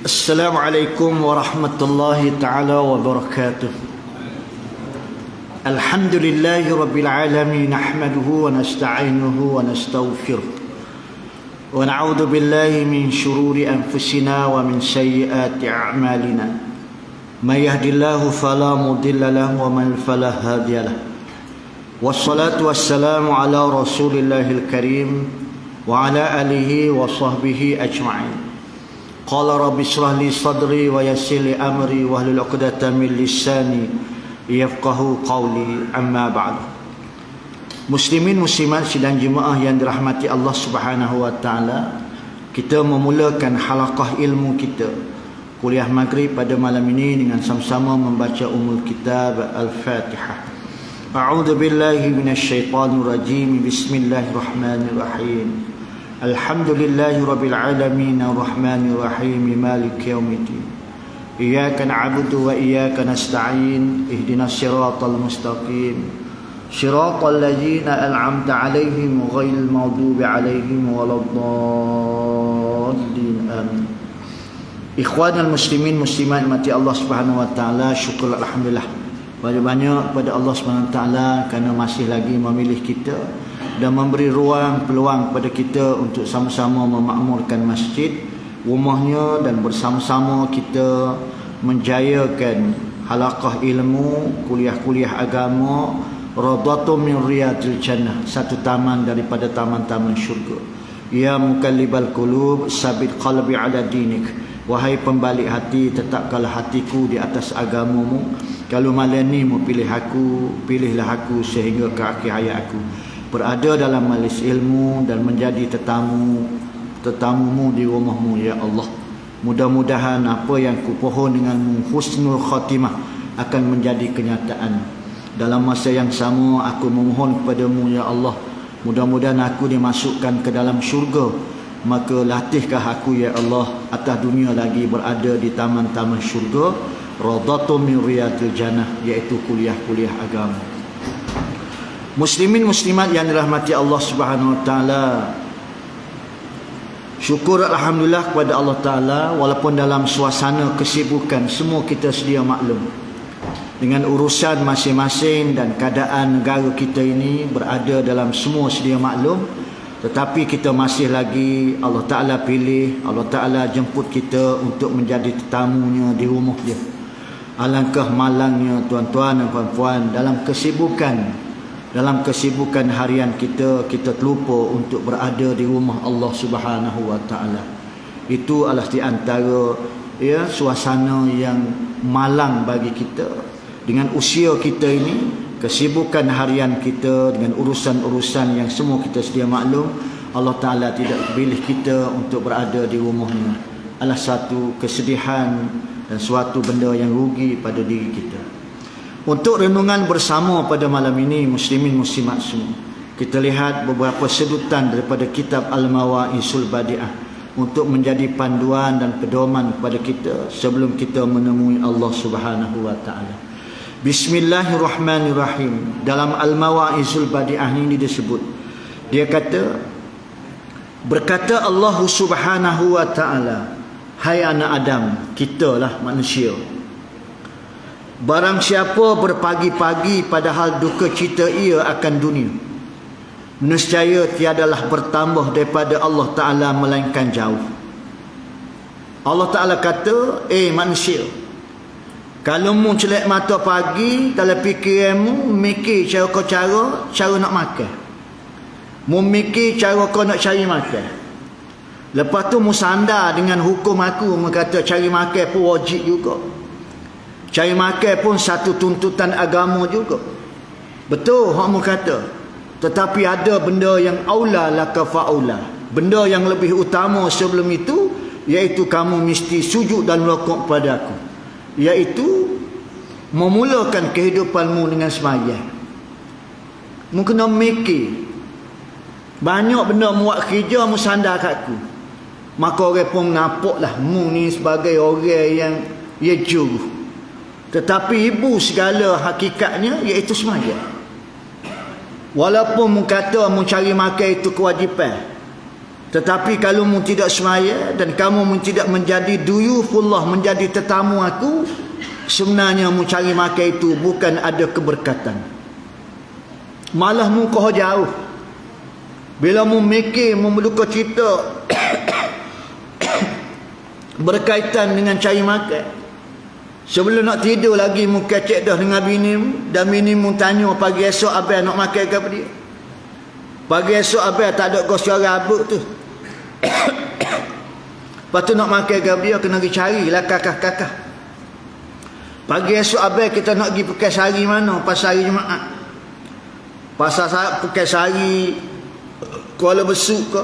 Assalamualaikum warahmatullahi ta'ala wabarakatuh. Alhamdulillahi rabbil alamin, nahmaduhu wa nasta'inuhu wa nastaghfiruh wa na'udzu billahi min shururi anfusina wa min sayyiati a'malina. May yahdihillahu fala mudilla lahu wa man fala hadiya lahu. Wassalatu wassalamu ala rasulillahil karim wa ala alihi wa sahbihi ajma'in. Qala rabbi shrah li sadri wa yassir li amri wahlul 'uqdatam min lisani yafqahu qawli, amma ba'd. Muslimin muslimat sidang jemaah yang dirahmati Allah Subhanahu wa taala, kita memulakan halaqah ilmu kita kuliah maghrib pada malam ini dengan sama-sama membaca Ummul Kitab Al-Fatihah. A'udzu billahi minasyaitonir rajim. Bismillahirrahmanirrahim. Alhamdulillahi rabbil alamin, arrahmanir rahim, maliki yaumiddin. Iyyaka na'budu wa iyyaka nasta'in. Ihdinas siratal mustaqim. Siratal ladzina an'amta 'alaihim ghairil maghdubi 'alaihim waladdallin. Amin. Ikhwanul muslimin muslimat mati Allah Subhanahu wa taala, syukur alhamdulillah banyak-banyak kepada Allah Subhanahu wa taala kerana masih lagi memilih kita dan memberi ruang peluang kepada kita untuk sama-sama memakmurkan masjid, rumahnya, dan bersama-sama kita menjayakan halaqah ilmu, kuliah-kuliah agama, Rawdatun min Riyadil Jannah, satu taman daripada taman-taman syurga. Ya mukallibal qulub, sabit qalbi ala dinik. Wahai pembalik hati, tetapkanlah hatiku di atas agamamu. Kalau malam ni mau pilih aku, pilihlah aku sehingga ke akhir hayat aku. Berada dalam majlis ilmu dan menjadi tetamumu di rumahmu, ya Allah. Mudah-mudahan apa yang kupohon denganmu, husnul khatimah, akan menjadi kenyataan. Dalam masa yang sama aku memohon kepadamu, ya Allah, mudah-mudahan aku dimasukkan ke dalam syurga. Maka latihkah aku, ya Allah, atas dunia lagi berada di taman-taman syurga, Rawdatun min Riyadil Jannah, iaitu kuliah-kuliah agama. Muslimin muslimat yang dirahmati Allah Subhanahu wa taala, syukur alhamdulillah kepada Allah taala, walaupun dalam suasana kesibukan semua kita sedia maklum dengan urusan masing-masing dan keadaan negara kita ini berada dalam semua sedia maklum, tetapi kita masih lagi Allah taala pilih, Allah taala jemput kita untuk menjadi tetamunya di rumah dia. Alangkah malangnya tuan-tuan dan puan-puan, dalam kesibukan harian kita terlupa untuk berada di rumah Allah Subhanahu wa taala. Itu adalah di antara suasana yang malang bagi kita. Dengan usia kita ini, kesibukan harian kita dengan urusan-urusan yang semua kita sedia maklum, Allah taala tidak pilih kita untuk berada di rumahnya. Adalah satu kesedihan dan suatu benda yang rugi pada diri kita. Untuk renungan bersama pada malam ini, muslimin muslimat semua, kita lihat beberapa sedutan daripada kitab Al-Mawa'isul Badi'ah untuk menjadi panduan dan pedoman kepada kita sebelum kita menemui Allah Subhanahu wa taala. Bismillahirrahmanirrahim. Dalam Al-Mawa'isul Badi'ah ini disebut, dia kata, berkata Allah Subhanahu wa taala, hai anak Adam, kitalah manusia, barang siapa berpagi-pagi padahal duka cita ia akan dunia, nescaya tiadalah bertambah daripada Allah Ta'ala melainkan jauh. Allah Ta'ala kata, manusia, kalau mu celak mata pagi, dalam fikiranmu mikir cara nak makan, mu mikir cara kau nak cari makan. Lepas tu mu sandar dengan hukum aku, mu kata cari makan pun wajib juga, cari makan pun satu tuntutan agama juga. Betul hak mu kata. Tetapi ada benda yang aula laka fa'aula, benda yang lebih utama sebelum itu, iaitu kamu mesti sujud dan rukuk pada aku, iaitu memulakan kehidupanmu dengan sembahyang. Mu kena mikir banyak benda, mu buat kerja, mu sandar kat aku, maka orang pun nampaklah mu ni sebagai orang yang juru. Tetapi ibu segala hakikatnya iaitu sembahyang. Walaupun mu kata mu cari makan itu kewajipan, Tetapi kalau mu tidak semaya dan kamu mu tidak menjadi duyufullah, menjadi tetamu aku, sebenarnya mu cari makan itu bukan ada keberkatan, malah mu kau jauh. Bila mu mikir, mu berduka cita berkaitan dengan cari makan, sebelum nak tidur lagi mu kecek dah dengan bini mu, dan bini mu tanya pagi esok abang nak makan ke apa dia. Pagi esok abang tak ada kau suara abuk tu. Lepas tu nak makan ke dia, kena pergi carilah kakak-kakak. Pagi esok abang kita nak pergi pakai sari mana? Pasal hari Jumaat, pasal pakai sari Kuala Besuk ke,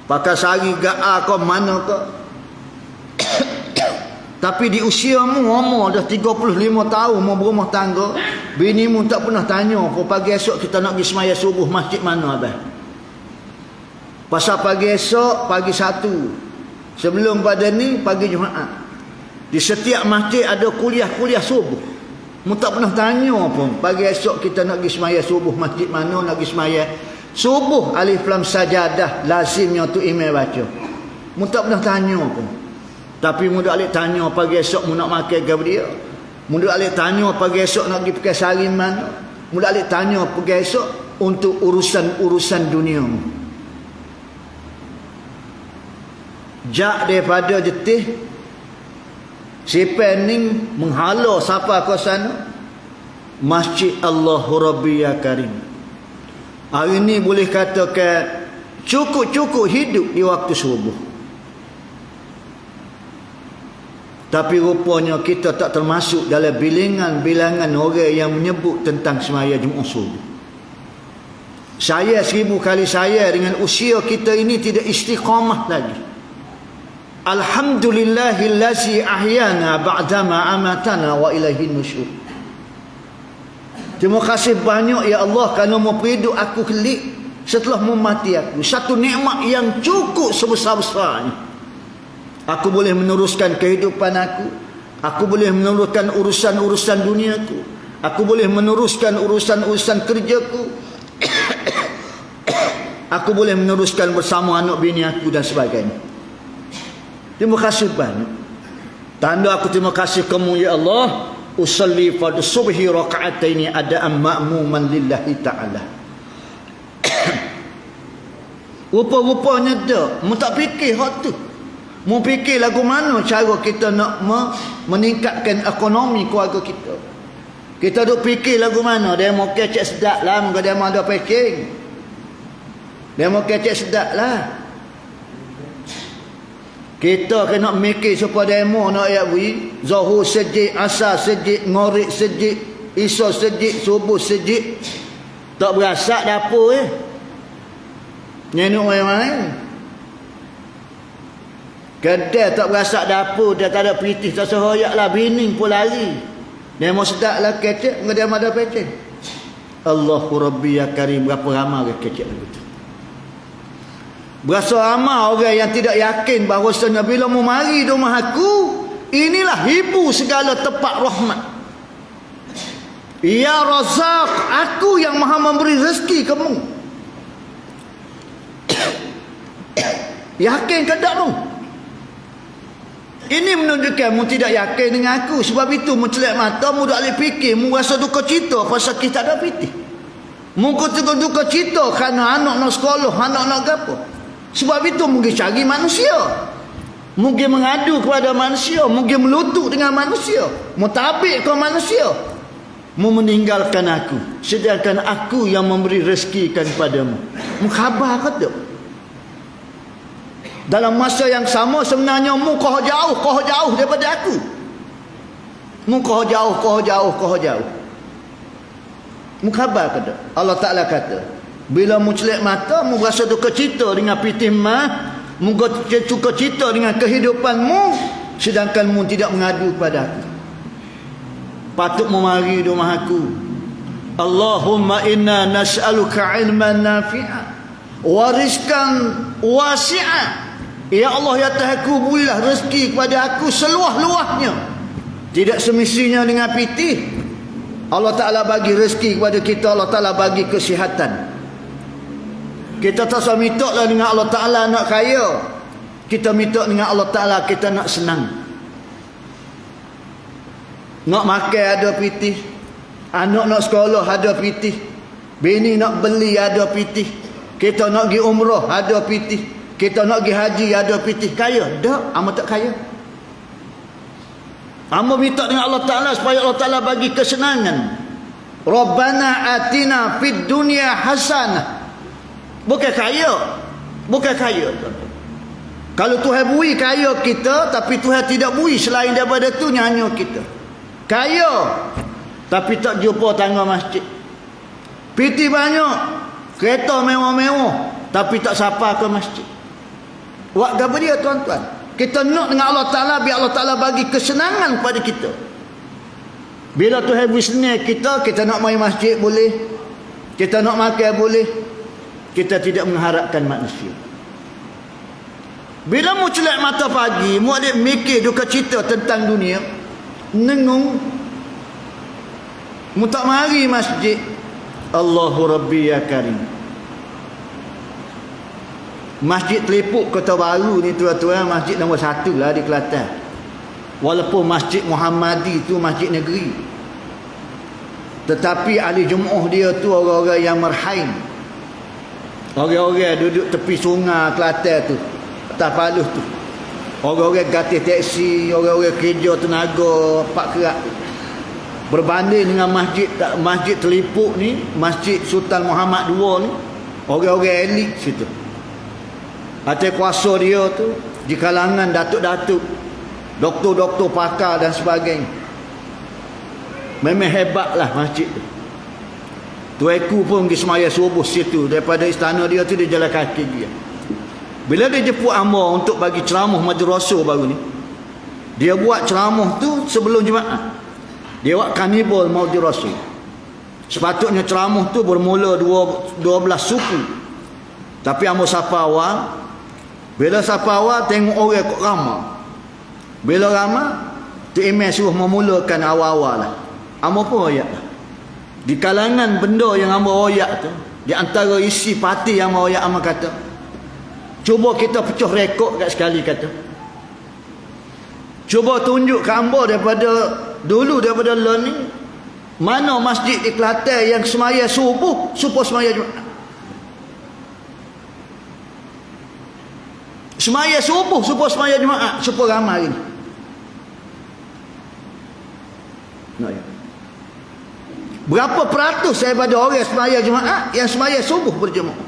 pakai sari Ga'a ke, mana ke. Tapi di usiamu, umur dah 35 tahun, mau berumah tangga, binimu tak pernah tanya pagi esok kita nak pergi semaya subuh masjid mana abang. Pasal pagi esok, pagi satu, sebelum pada ni pagi Jumaat, di setiap masjid ada kuliah-kuliah subuh. Mu tak pernah tanya pun pagi esok kita nak pergi semaya subuh masjid mana, nak pergi semaya subuh alif lam sajadah lazimnya tu imam baca. Mu tak pernah tanya pun. Tapi mu dak alik tanya pagi esok mu nak makan ke dia. Mu dak alik tanya pagi esok nak pergi pakai sari mana. Mu dak alik tanya pagi esok untuk urusan-urusan dunia mu. Jak daripada jetih siapa ni menghala siapa ke sana Masjid Allahu Rabbi Ya Karim. Hari ni boleh katakan cukup-cukup hidup di waktu subuh. Tapi rupanya kita tak termasuk dalam bilangan-bilangan orang yang menyebut tentang semaya Jumaat subuh. Saya 1000 kali saya dengan usia kita ini tidak istiqamah lagi. Alhamdulillahillazi ahyana ba'dama amatana wa ilaihin nusyur. Terima kasih banyak ya Allah kerana memberi hidup aku kelik setelah memati aku. Satu nikmat yang cukup sebesar-besarnya. Aku boleh meneruskan kehidupan aku. Aku boleh meneruskan urusan-urusan duniaku. Aku boleh meneruskan urusan-urusan kerjaku. Aku boleh meneruskan bersama anak bini aku dan sebagainya. Terima kasih banyak. Tanda aku terima kasih kamu ya Allah. Usalli fardhu subhi raka'ataini ada'an ma'muman lillahi ta'ala. Rupa-rupanya dah. Mu tak fikir hak tu. Mu fikir lagu mana cara kita nak meningkatkan ekonomi keluarga kita. Kita duk fikir lagu mana. Dia mau kecek sedap lah. Muka dia mau ada packing. Dia mau kecek sedap lah. Kita kena mikir supaya demo nak ayat beri. Zuhur sejik, asar sejik, ngorek sejik, isya sejik, subuh sejik. Tak berasak dapur Nyenuk main-main. Kedai tak berasak dapur, dia tak ada pitih, tak sehoyak lah. Bini pun lari. Demo sedap lah kecek, dia ada pecek. Allahu Rabbi Ya Karim. Berapa ramai kecek begitu. Berasa ramai orang yang tidak yakin bahawasanya bila mu mari di rumah aku, inilah ibu segala tempat rahmat. Ya Razak, aku yang maha memberi rezeki kamu. Yakin ke tak mu? Ini menunjukkan mu tidak yakin dengan aku. Sebab itu mu celak mata, mu tak boleh fikir, mu rasa duka cita pasal kita tak ada pitih. Mu duka cita kerana anak nak sekolah, anak nak apa. Sebab itu mungkin cari manusia, mungkin mengadu kepada manusia, mungkin melutut dengan manusia, mutabik ke manusia, mu meninggalkan aku, sedangkan aku yang memberi rezeki kepadamu. Mu khabar ke tak? Dalam masa yang sama sebenarnya mu kau jauh daripada aku. Mu kau jauh. Mu khabar ke tak? Allah Ta'ala kata, bila mu celak mata, mu rasa duka cita dengan pitih mu duka cita dengan kehidupanmu, sedangkan mu tidak mengadu kepada aku. Patut memari di rumah aku. Allahumma inna nas'aluka ilman nafi'a wa rizqan wasi'a. Ya Allah ya Tuhanku, berilah rezeki kepada aku seluas-luasnya. Tidak semestinya dengan pitih. Allah Ta'ala bagi rezeki kepada kita, Allah Ta'ala bagi kesihatan. Kita tak usah minta lah dengan Allah Ta'ala nak kaya. Kita minta dengan Allah Ta'ala kita nak senang. Nak makan ada pitih. Anak nak sekolah ada pitih. Bini nak beli ada pitih. Kita nak pergi umrah ada pitih. Kita nak pergi haji ada pitih. Kaya? Tak, amo tak kaya. Amo minta dengan Allah Ta'ala supaya Allah Ta'ala bagi kesenangan. Rabbana atina fid dunya hasanah. Bukan kaya. Bukan kaya. Kalau Tuhan beri kaya kita, tapi Tuhan tidak beri selain daripada tu hanya kita. Kaya, tapi tak jumpa tangga masjid. Piti banyak, kereta mewah-mewah, tapi tak sapa ke masjid. Buat apa dia tuan-tuan? Kita nak dengan Allah Ta'ala, biar Allah Ta'ala bagi kesenangan pada kita. Bila Tuhan beri senang kita nak main masjid boleh. Kita nak makan boleh. Kita tidak mengharapkan manusia. Bila mu celak mata pagi, mu adik mikir duka cita tentang dunia, nengung, mu tak mari masjid. Allahu Rabbi ya Karim. Masjid Telipuk Kota Baru ni tuan-tuan, masjid nombor 1 lah di Kelantan. Walaupun Masjid Muhammadi tu masjid negeri, tetapi ahli jemaah dia tu orang-orang yang merhain. Orang-orang duduk tepi sungai Kelantan tu, atas paluh tu. Orang-orang gatih teksi, orang-orang kerja tenaga pak kerak. Berbanding dengan masjid Telipuk ni, Masjid Sultan Muhammad II ni, orang-orang elit situ. Atas kuasa dia tu di kalangan datuk-datuk, doktor-doktor pakar dan sebagainya. Memang hebatlah masjid tu. Tuanku pun pergi semaya subuh situ. Daripada istana dia tu dia jalan kaki dia. Bila dia jemput hamba untuk bagi ceramah madrasah baru ni, dia buat ceramah tu sebelum Jumaat. Dia buat kanibal madrasah. Sepatutnya ceramah tu bermula 12 suku. Tapi hamba sapa awal. Bila sapa awal tengok orang kok ramai. Bila ramai, tu imam suruh memulakan awal-awal lah. Hamba pun royak lah. Di kalangan benda yang hamba royak tu, di antara isi parti yang hamba royak, hamba kata, cuba kita pecah rekod kat sekali kata. Cuba tunjuk ke hamba daripada dulu, daripada learning, mana masjid di Kelantan yang semaya subuh supaya semaya Jumaat. Semaya subuh supaya semaya Jumaat, supaya ramai hari ni. Nah, ya. Berapa peratus daripada orang semaya Jumaat yang semaya subuh berjemaah?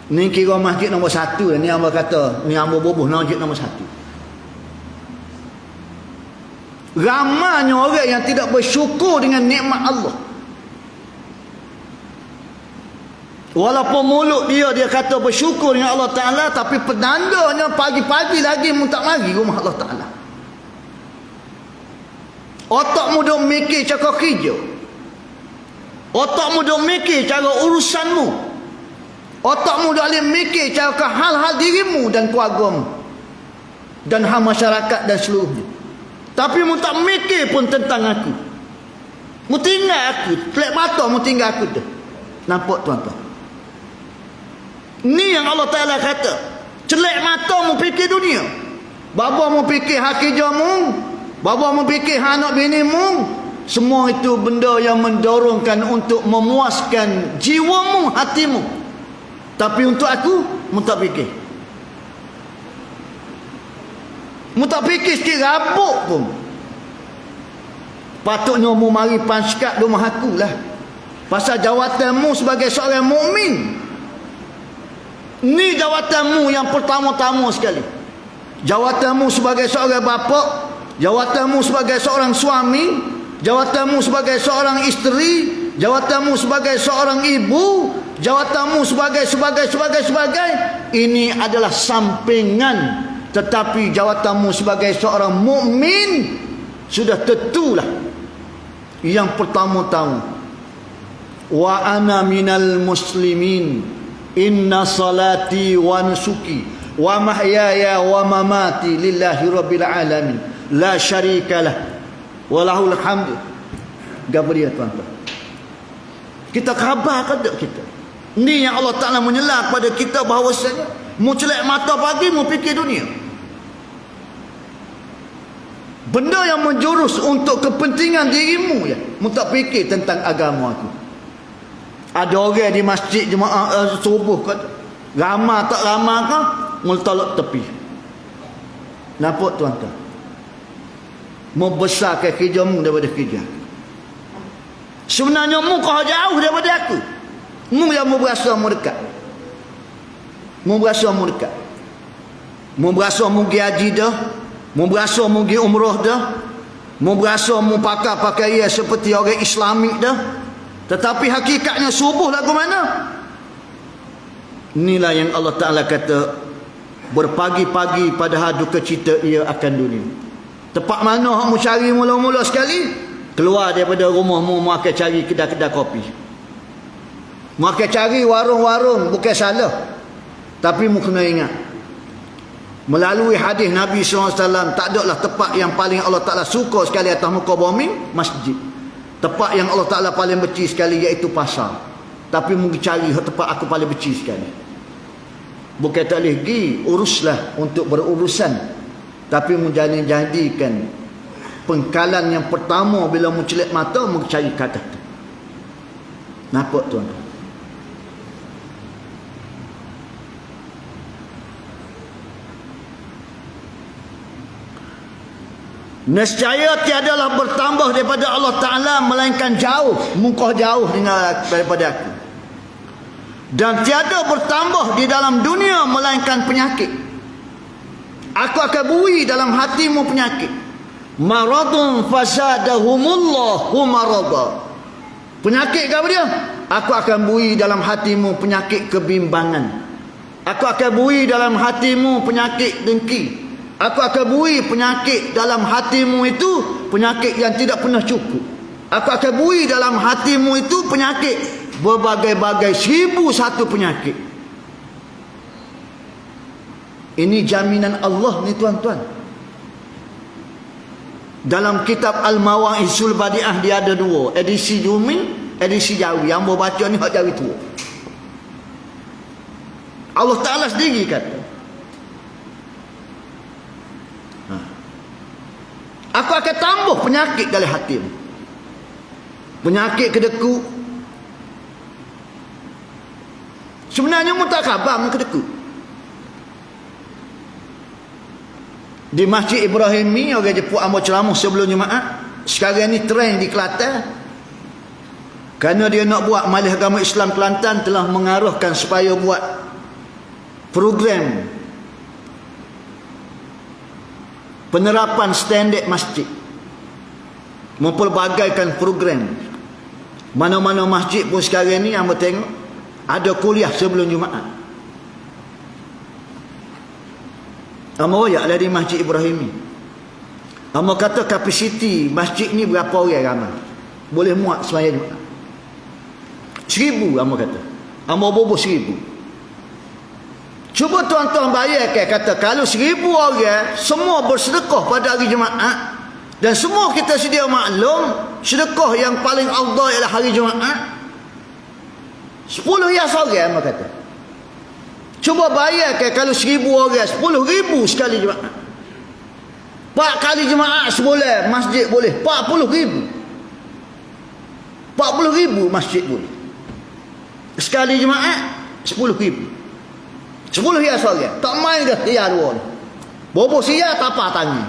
Ni kira masjid nombor 1 lah. Ni hamba kata, ni hamba bubuh masjid nombor 1. Ramanya orang yang tidak bersyukur dengan nikmat Allah. Walaupun mulut dia kata bersyukur dengan Allah Ta'ala, tapi penandanya pagi-pagi lagi mu tak mari rumah Allah Ta'ala. Otak mu duk mikir cara kerja. Otak mu duk mikir cara urusanmu. Otak mu duk mikir cara hal-hal dirimu dan keluargamu dan hal masyarakat dan seluruhnya. Tapi mu tak mikir pun tentang aku. Mu tinggal aku, pelak mata mu tinggal aku tu. Nampak tuan-tuan? Ni yang Allah Ta'ala kata, celak mata mu fikir dunia. Bapa mu fikir hak kerjamu, bapa mu fikir anak binimu. Semua itu benda yang mendorongkan untuk memuaskan jiwamu, hatimu. Tapi untuk aku, mu tak fikir. Mu tak fikir sikit rabuk pun. Patutnya mu mari panskat rumah aku lah. Pasal jawatanmu sebagai seorang mukmin. Ni jawatanmu yang pertama-tama sekali. Jawatanmu sebagai seorang bapa, jawatanmu sebagai seorang suami, jawatanmu sebagai seorang isteri, jawatanmu sebagai seorang ibu, jawatanmu sebagai. Ini adalah sampingan. Tetapi jawatanmu sebagai seorang mukmin sudah tentulah yang pertama-tama. Wa ana minal muslimin. Inna salati wa nusuki wa mahyaya wa mamati lillahi rabbil alamin la syarikalah wa lahul hamd. Gapo dia tuan-tuan? Kita khabar ke tak kita? Ini yang Allah Ta'ala menyela kepada kita bahawasanya mu celak mata pagi, mu fikir dunia. Benda yang menjurus untuk kepentingan dirimu ya, mu tak fikir tentang agama aku. Ada orang di masjid jemaah subuh kata, ramah tak ramah ke, mu tolak tepi. Nampak tuan-tuan? Membesarkan kerjamu daripada kerja. Sebenarnya mu kau jauh daripada aku. Mu yang mu berasa mu dekat. Mu berasa mu dekat. Mu berasa mu pergi haji dah. Mu berasa mu pergi umrah dah. Mu berasa mu pakai pakaian seperti orang Islamik dah. Tetapi hakikatnya subuh lagu mana? Inilah yang Allah Ta'ala kata, berpagi-pagi pada duka cita ia akan dunia. Tempat mana mu cari mula-mula sekali? Keluar daripada rumahmu, mu akan cari kedai-kedai kopi. Mu akan cari warung-warung, bukan salah. Tapi mu kena ingat, melalui hadis Nabi SAW, tak adalah tempat yang paling Allah Ta'ala suka sekali atas muka bumi, masjid. Tempat yang Allah Ta'ala paling benci sekali iaitu pasar. Tapi mu cari tempat aku paling benci sekali. Bukan tak boleh pergi, uruslah untuk berurusan. Tapi mu jadikan pengkalan yang pertama bila mu celik mata, mu cari kata tu. Nampak tuan? Nescaya tiadalah bertambah daripada Allah Ta'ala melainkan jauh, muka jauh daripada aku. Dan tiada bertambah di dalam dunia melainkan penyakit. Aku akan bui dalam hatimu penyakit. Maradun fasadahumullahu marada. Penyakit ke apa dia? Aku akan bui dalam hatimu penyakit kebimbangan. Aku akan bui dalam hatimu penyakit dengki. Aku akan bui penyakit dalam hatimu itu, penyakit yang tidak pernah cukup. Aku akan bui dalam hatimu itu penyakit berbagai-bagai, 1001 penyakit. Ini jaminan Allah ni tuan-tuan. Dalam kitab Al-Mawa'isul Badi'ah dia ada dua, edisi Jumi, edisi Jawi. Yang mau baca ni hak Jawi tua. Allah Ta'ala sendiri kata, aku akan tambah penyakit dalam hatimu. Penyakit kedekut. Sebenarnya mu tak khabar mu kedekut. Di Masjid Ibrahim ni orang Jepun ambil ceramah sebelum Jumaat. Sekarang ni trend di Kelantan. Kerana dia nak buat Majlis Agama Islam Kelantan telah mengarahkan supaya buat program penerapan standard masjid, mempelbagaikan program. Mana-mana masjid pun sekarang ni yang tengok ada kuliah sebelum Jumaat. Amo ya dari Masjid Ibrahim ni. Amo kata kapasiti masjid ni berapa orang ramai? Boleh muat sembahyang Jumaat. 1000 amo kata. Amo bobo 1000. Cuba tuan-tuan bayangkan, kata kalau 1000 orang semua bersedekah pada hari Jumaat, dan semua kita sedia maklum sedekah yang paling afdal ialah hari Jumaat, 10 hias orang mak kata. Cuba bayangkan kalau 1000 orang, 10,000 sekali Jumaat. 4 kali Jumaat sebulan masjid boleh 40,000. 40,000 masjid boleh. Sekali Jumaat 10,000. 10 hias orang. Tak main dah dia dua ni. Bobo sia tapak tangan.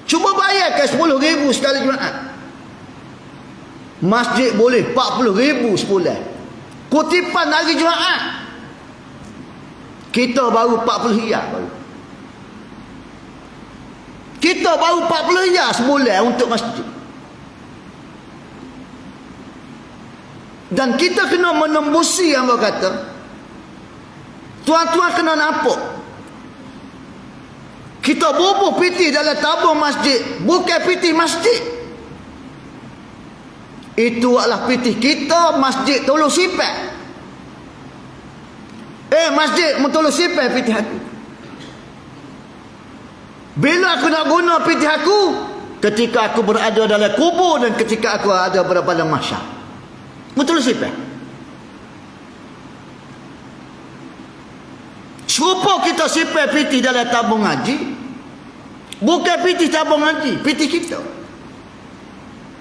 Cuba bayangkan 10,000 sekali Jumaat. Masjid boleh 40,000 sebulan. Kutipan hari Jumaat. Kita baru 40 hias baru. Kita baru 40 hias sebulan untuk masjid. Dan kita kena menembusi yang berkata, tuan-tuan kena nampak, kita bubuh piti dalam tabung masjid, bukan piti masjid. Itu adalah piti kita, masjid tolong sifat. Masjid tolong sifat piti aku. Bila aku nak guna piti aku, ketika aku berada dalam kubur dan ketika aku ada pada mahsyar. Betul sipah. Serupa kita sipah piti dalam tabung haji. Bukan piti tabung haji, piti kita.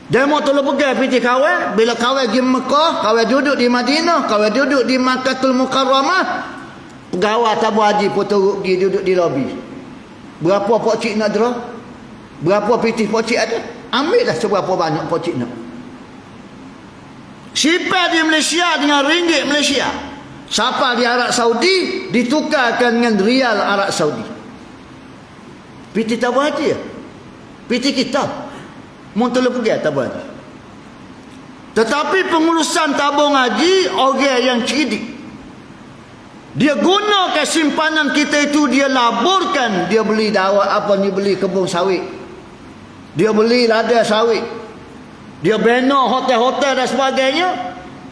Dia mau tolong pegang piti kawan. Bila kawan pergi Mekah, kawan duduk di Madinah, kawan duduk di Makkahul Mukarramah, pegawai tabung haji pun turut pergi duduk di lobi. Berapa pokcik nak draw? Berapa piti pokcik ada? Ambil dah seberapa banyak pokcik nak. Sipah di Malaysia dengan ringgit Malaysia. Siapa di Arab Saudi ditukarkan dengan rial Arab Saudi. Piti tabung haji ya? Piti kita. Muntah pergi tabung haji. Tetapi pengurusan tabung haji orang yang cerdik. Dia gunakan simpanan kita itu, dia laburkan. Dia beli dawat apa ni, beli kebun sawit. Dia beli ladang sawit. Dia bina hotel-hotel dan sebagainya.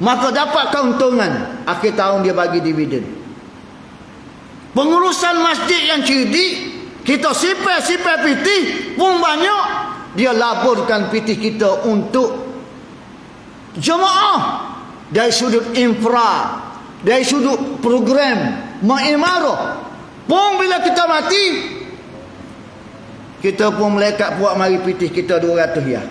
Maka dapat keuntungan. Akhir tahun dia bagi dividen. Pengurusan masjid yang cerdik, kita sipah piti pun banyak. Dia laburkan piti kita untuk jemaah. Dari sudut infra, dari sudut program mengimarah. Pun bila kita mati, kita pun melekat buat mari piti kita 200 ya.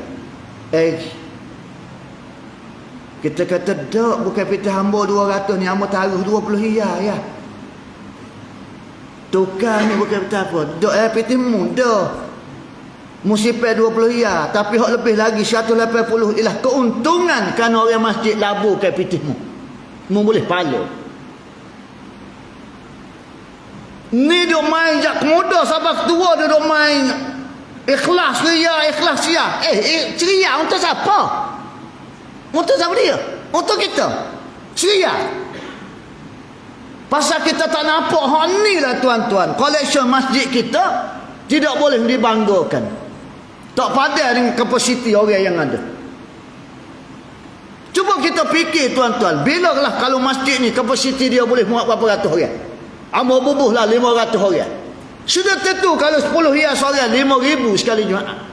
Kita kata tak, bukan piti hamba 200 ni, hamba taruh 20 ya. Tukar ni bukan piti apa. Dok piti muda. Musipah 20 ya, tapi hak lebih lagi 180 ialah keuntungan kerana orang masjid laburkan pitimu. Mu boleh pala. Ni dok main jak muda sampai tua, dia dok main ikhlas ria. Ceria untuk siapa? Untuk siapa dia? Untuk kita. Ceria. Pasal kita tak nampak hak ni lah tuan-tuan. Collection masjid kita tidak boleh dibanggakan. Tak padan dengan kapasiti orang yang ada. Cuba kita fikir tuan-tuan. Bila lah kalau masjid ni kapasiti dia boleh muat berapa ratus orang. Ambil bubuh lah 500 orang. Sudah tentu kalau 10 hias orang 5,000 sekali Jumaat.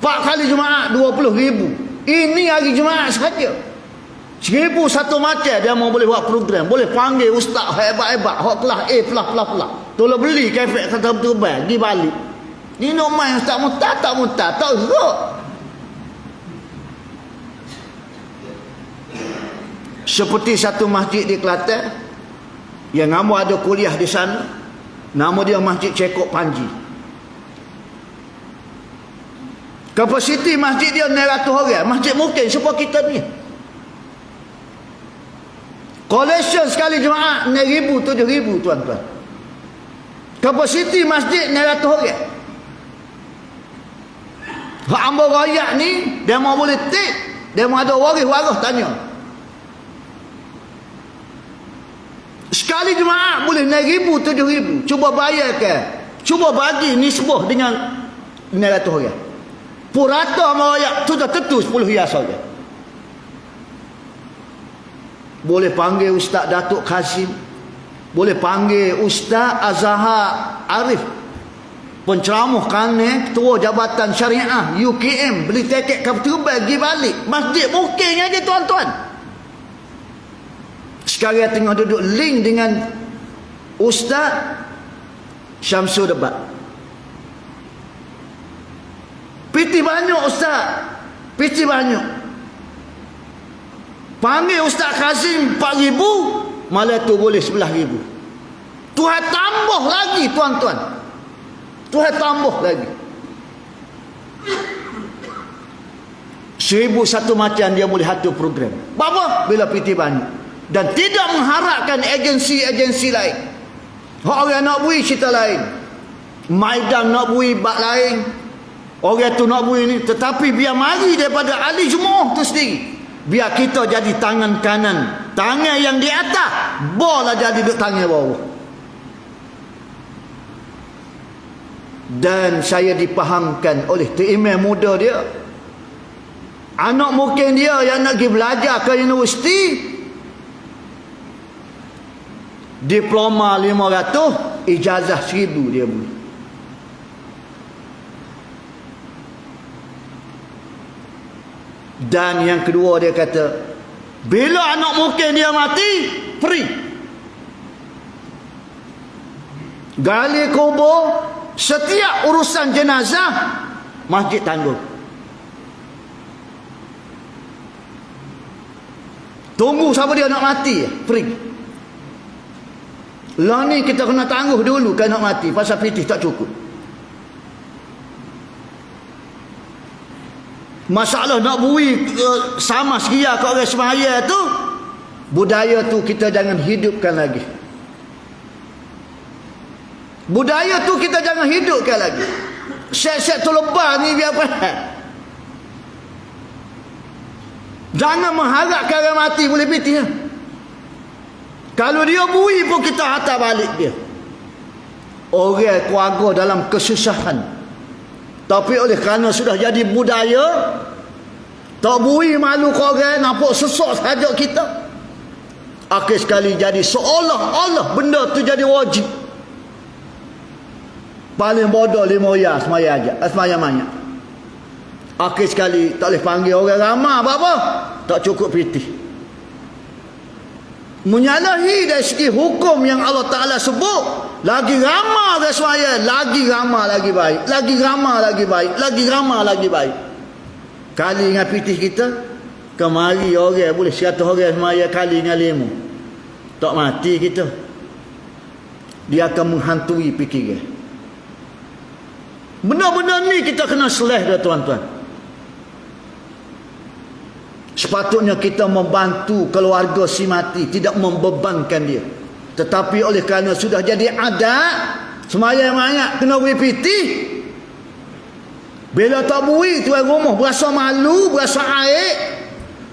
4 kali Jumaat 20,000. Ini hari Jumaat sahaja. 1,000 satu macam dia mau boleh buat program. Boleh panggil ustaz hebat-hebat. Hak kelas A pelah. Tolong beli kefek kata betul di balik. Ni nak main ustaz muntah tak urut. Seperti satu masjid di Kelantan yang nama ada kuliah di sana. Nama dia Masjid Cekok Panji. Kapasiti masjid dia 900 orang. Masjid mungkin seperti kita ni. Collection sekali Jumaat 6,000, 7,000 tuan-tuan. Kapasiti masjid 900 orang. Hak ambil rakyat ni, dia mau boleh tik, dia mau ada waris-waris tanya. Sekali Jumaat boleh 6,000, 7,000. Cuba bayarkan. Cuba bagi nisbah dengan 900 orang. Purata sama rakyat, sudah tentu 10 hias saja. Boleh panggil Ustaz Datuk Khasim. Boleh panggil Ustaz Azhar Arif. Penceramah kanan, ketua Jabatan Syariah UKM. Beli tiket kapal pergi balik. Masjid mungkin aja tuan-tuan. Sekarang tengah duduk link dengan Ustaz Syamsul Debat. Piti banyak Ustaz. Piti banyak. Panggil Ustaz Kazim 4,000, malah tu boleh 11,000. Tuhan tambah lagi tuan-tuan. Tuhan tambah lagi. 1,001 macam dia boleh atur program. Bapa bila piti banyak. Dan tidak mengharapkan agensi-agensi lain. Orang nak bui cerita lain. Maidan nak bui bak lain. Orang tu nak bui ni. Tetapi biar mari daripada ahli jemaah tu sendiri. Biar kita jadi tangan kanan. Tangan yang di atas. Bola jadi duduk tangan bawah. Dan saya dipahamkan oleh imam muda dia. Anak mungkin dia yang nak pergi belajar ke universiti. Diploma 500, ijazah 1,000 dia beli. Dan yang kedua dia kata, bila anak mungkin dia mati, free. Gali kubur, setiap urusan jenazah masjid tanggung. Tunggu siapa dia nak mati, free. Lah ni kita kena tangguh dulu kan nak mati, pasal pitih tak cukup. Masalah nak bui sama sekia kat orang semaya tu, budaya tu kita jangan hidupkan lagi. Budaya tu kita jangan hidupkan lagi. Set-set tu lebar ni biar apa? Jangan mengharapkan orang mati boleh pitih. Kalau dia bui pun kita hantar balik dia. Orang keluarga dalam kesusahan, tapi oleh kerana sudah jadi budaya, tak bui malu ke orang, nampak sesak sahaja kita. Akhir sekali jadi seolah-olah benda tu jadi wajib. Paling bodoh 5 ya semaya aja, semaya banyak. Akhir sekali tak boleh panggil orang ramai apa-apa, tak cukup pitih. Menyalahi dari segi hukum yang Allah Ta'ala sebut, lagi ramai orang semaya, lagi ramai lagi baik, lagi ramai lagi baik, lagi ramai lagi baik. Kali dengan pitih kita, kemari orang boleh 100 orang semaya kali dengan 5, tak mati kita. Dia akan menghantui fikiran. Benda-benda ni kita kena seleh dah tuan-tuan. Sepatutnya kita membantu keluarga si mati, tidak membebankan dia. Tetapi oleh kerana sudah jadi adat, semaya banyak kena beri pitih. Bila tak beri, tuan rumah berasa malu, berasa air,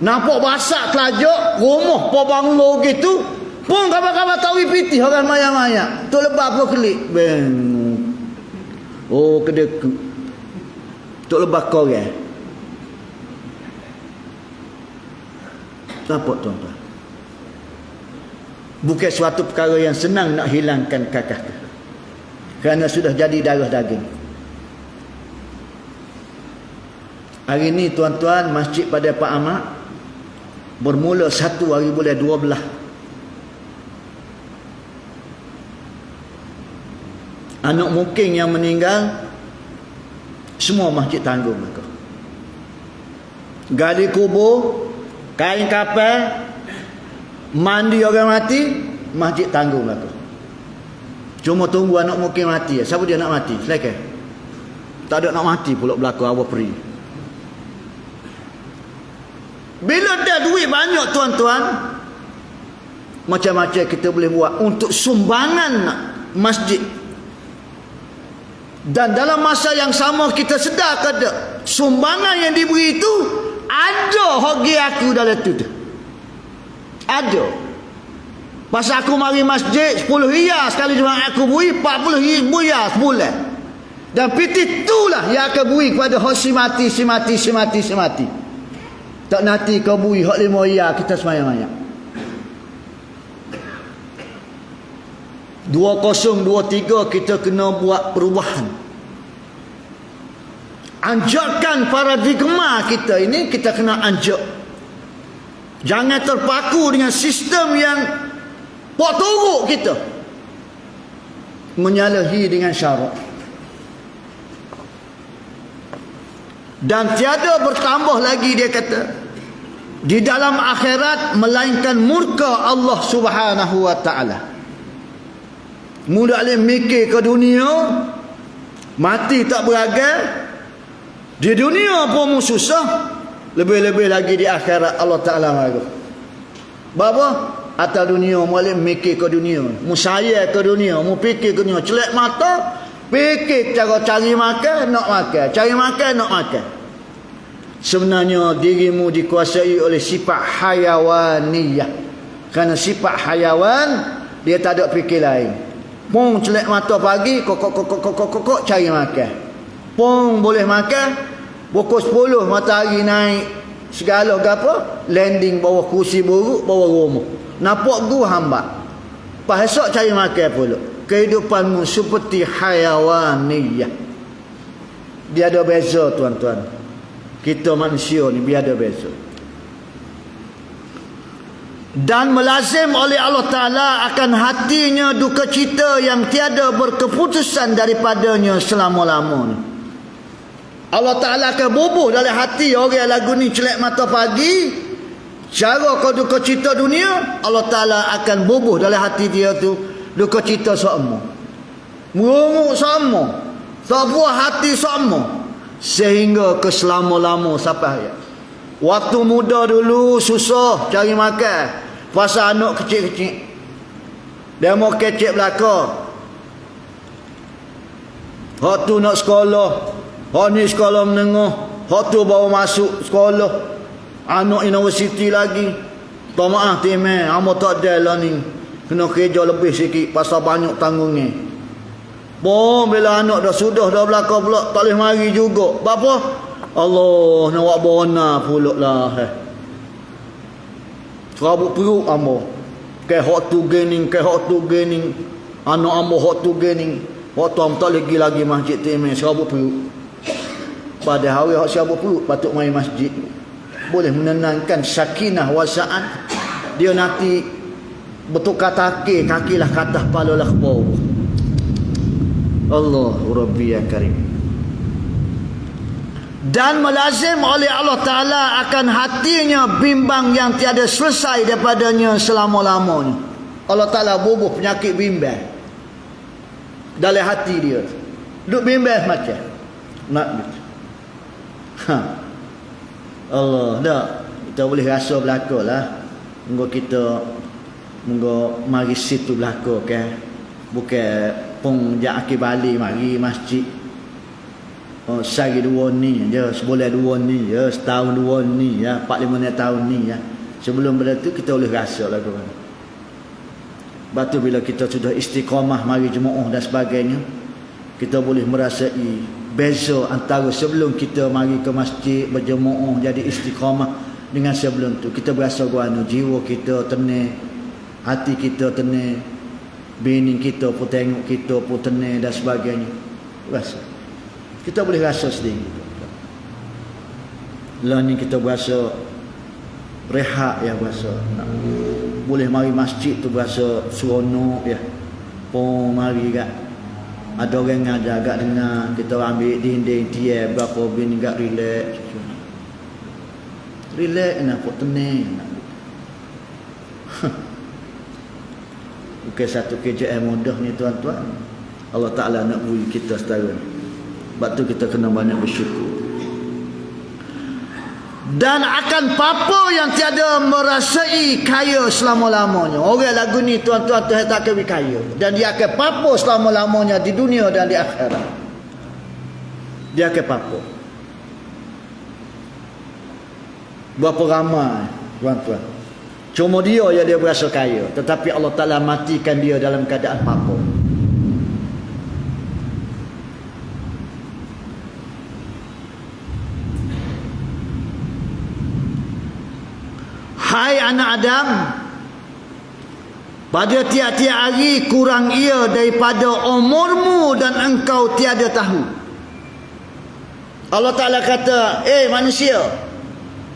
nampak basak telajak, rumah po banglo gitu, pun kabar-kabar tak beri pitih orang banyak-banyak. Tu lebar apa kelik? Beng. Oh, kedeku. Tu lebar korang. Apa tuan-tuan? Bukan suatu perkara yang senang nak hilangkan kakak tu, kerana sudah jadi darah daging. Hari ni tuan-tuan, masjid pada Pak Ahmad bermula 1 hari bulan 12. Anak mungkin yang meninggal, semua masjid tanggung mereka. Gali kubur, kain kapal, mandi orang mati, masjid tanggung lah tu. Cuma tunggu anak mungkin mati. Siapa dia nak mati? Silakan. Tak ada nak mati pula berlaku awal peri. Bila dah duit banyak tuan-tuan, macam-macam kita boleh buat untuk sumbangan masjid. Dan dalam masa yang sama kita sedar kada sumbangan yang diberi itu ada hoki aku dalam tu. Ada. Pasal aku mari masjid 10 riyal sekali jual aku beri 40 riyal sebulan. Dan pitih itulah yang akan beri kepada hak si mati. Tak nanti kau beri hak 5 riyal kita semayang-mayang. 2023 kita kena buat perubahan. Anjakan paradigma kita ini kita kena anjak. Jangan terpaku dengan sistem yang buat teruk kita, menyalahi dengan syarat. Dan tiada bertambah lagi dia kata di dalam akhirat melainkan murka Allah Subhanahu wa taala. Mudah mikir ke dunia, mati tak beragal. Di dunia pun susah, lebih-lebih lagi di akhirat Allah Ta'ala marah. Bapa atas dunia boleh mikir ke dunia, mu saya ke dunia, mu fikir ke dunia, celak mata fikir cara cari makan, nak makan, cari makan, nak makan. Sebenarnya dirimu dikuasai oleh sifat hayawaniyah. Kerana sifat hayawan, dia tak ada fikir lain. Pung celak mata pagi, kok cari makan. Pung boleh makan, pukul 10 matahari naik segala gapo, landing bawah kursi buruk, bawah rumah. Nampak gua hambat. Pas esok cari makan pula. Kehidupanmu seperti hayawaniyah. Dia ada beza tuan-tuan. Kita manusia ni biar ada beza. Dan melazim oleh Allah Ta'ala akan hatinya duka cita yang tiada berkeputusan daripadanya selama-lamanya. Allah Ta'ala akan bubuh dalam hati orang lagu ni celak mata pagi. Cara kau duka cita dunia, Allah Ta'ala akan bubuh dalam hati dia tu duka cita sama. Merungut sama. Sebuah hati sama. Sehingga ke selama-lama sampai hayat. Waktu muda dulu susah cari makan. Pasal anak kecil-kecil. Dia mau kecek belakang. Hak tu nak sekolah. Hak ni sekolah menengah. Hak tu baru masuk sekolah. Anak universiti lagi. Tak maaf timeh. Amo tak ada lah ni. Kena kerja lebih sikit. Pasal banyak tanggungnya. Bila anak dah sudah dah belakang pula. Tak boleh mari juga. Bapa? Allah nak buat bona pulak lah. Serabut perut amo. Ke hak tu gening, ke hak tu gening. Anak amo hak tu gening. Hak tu am tak lagi masjid timeh serabut perut. Pada hari hak serabut perut patut mai masjid. Boleh menenangkan sakinah wasaan. Dia nanti bertukar kaki lah ke atas, kepala lah ke bawah. Allah Rabbi ya Karim. Dan melazim oleh Allah Ta'ala akan hatinya bimbang yang tiada selesai daripadanya selama-lamanya. Allah Ta'ala bubuh penyakit bimbang dalam hati dia. Duk bimbang macam nak Allah dah. Kita boleh rasa belakang lah. Munggu mari situ belakang kan. Bukan pun jak akhir balik mari masjid. Sehari 2 ni je, sebulan 2 ni je, setahun 2 ni ya, 4-5 tahun ni ya. Sebelum benda tu kita boleh rasa lah kawan. Lepas tu bila kita sudah istiqamah mari jemaah dan sebagainya, kita boleh merasai beza antara sebelum kita mari ke masjid berjemaah jadi istiqamah dengan sebelum tu. Kita berasa guana jiwa kita tenang, hati kita tenang, bini kita pun tengok kita pun tenang dan sebagainya. Rasa kita boleh rasa sendiri. Lah ni kita berasa rehat ya, berasa boleh mari masjid tu berasa seronok ya. Pun mari kat ada orang ngajar agak dengar, kita ambil dinding tiap berapa bin agak relax. Relax nak pun tenang. Bukan satu kerja mudah ni tuan-tuan. Allah Ta'ala nak beri kita setara. Sebab tu kita kena banyak bersyukur. Dan akan papa yang tiada merasai kaya selama-lamanya. Orang lagu ni tuan-tuan tu tak akan kaya. Dan dia akan papa selama-lamanya di dunia dan di akhirat. Dia akan papa. Berapa ramai tuan-tuan. Cuma dia yang dia berasa kaya. Tetapi Allah Ta'ala matikan dia dalam keadaan papa. Hai anak Adam, pada tiap-tiap hari kurang ia daripada umurmu dan engkau tiada tahu. Allah Ta'ala kata, manusia,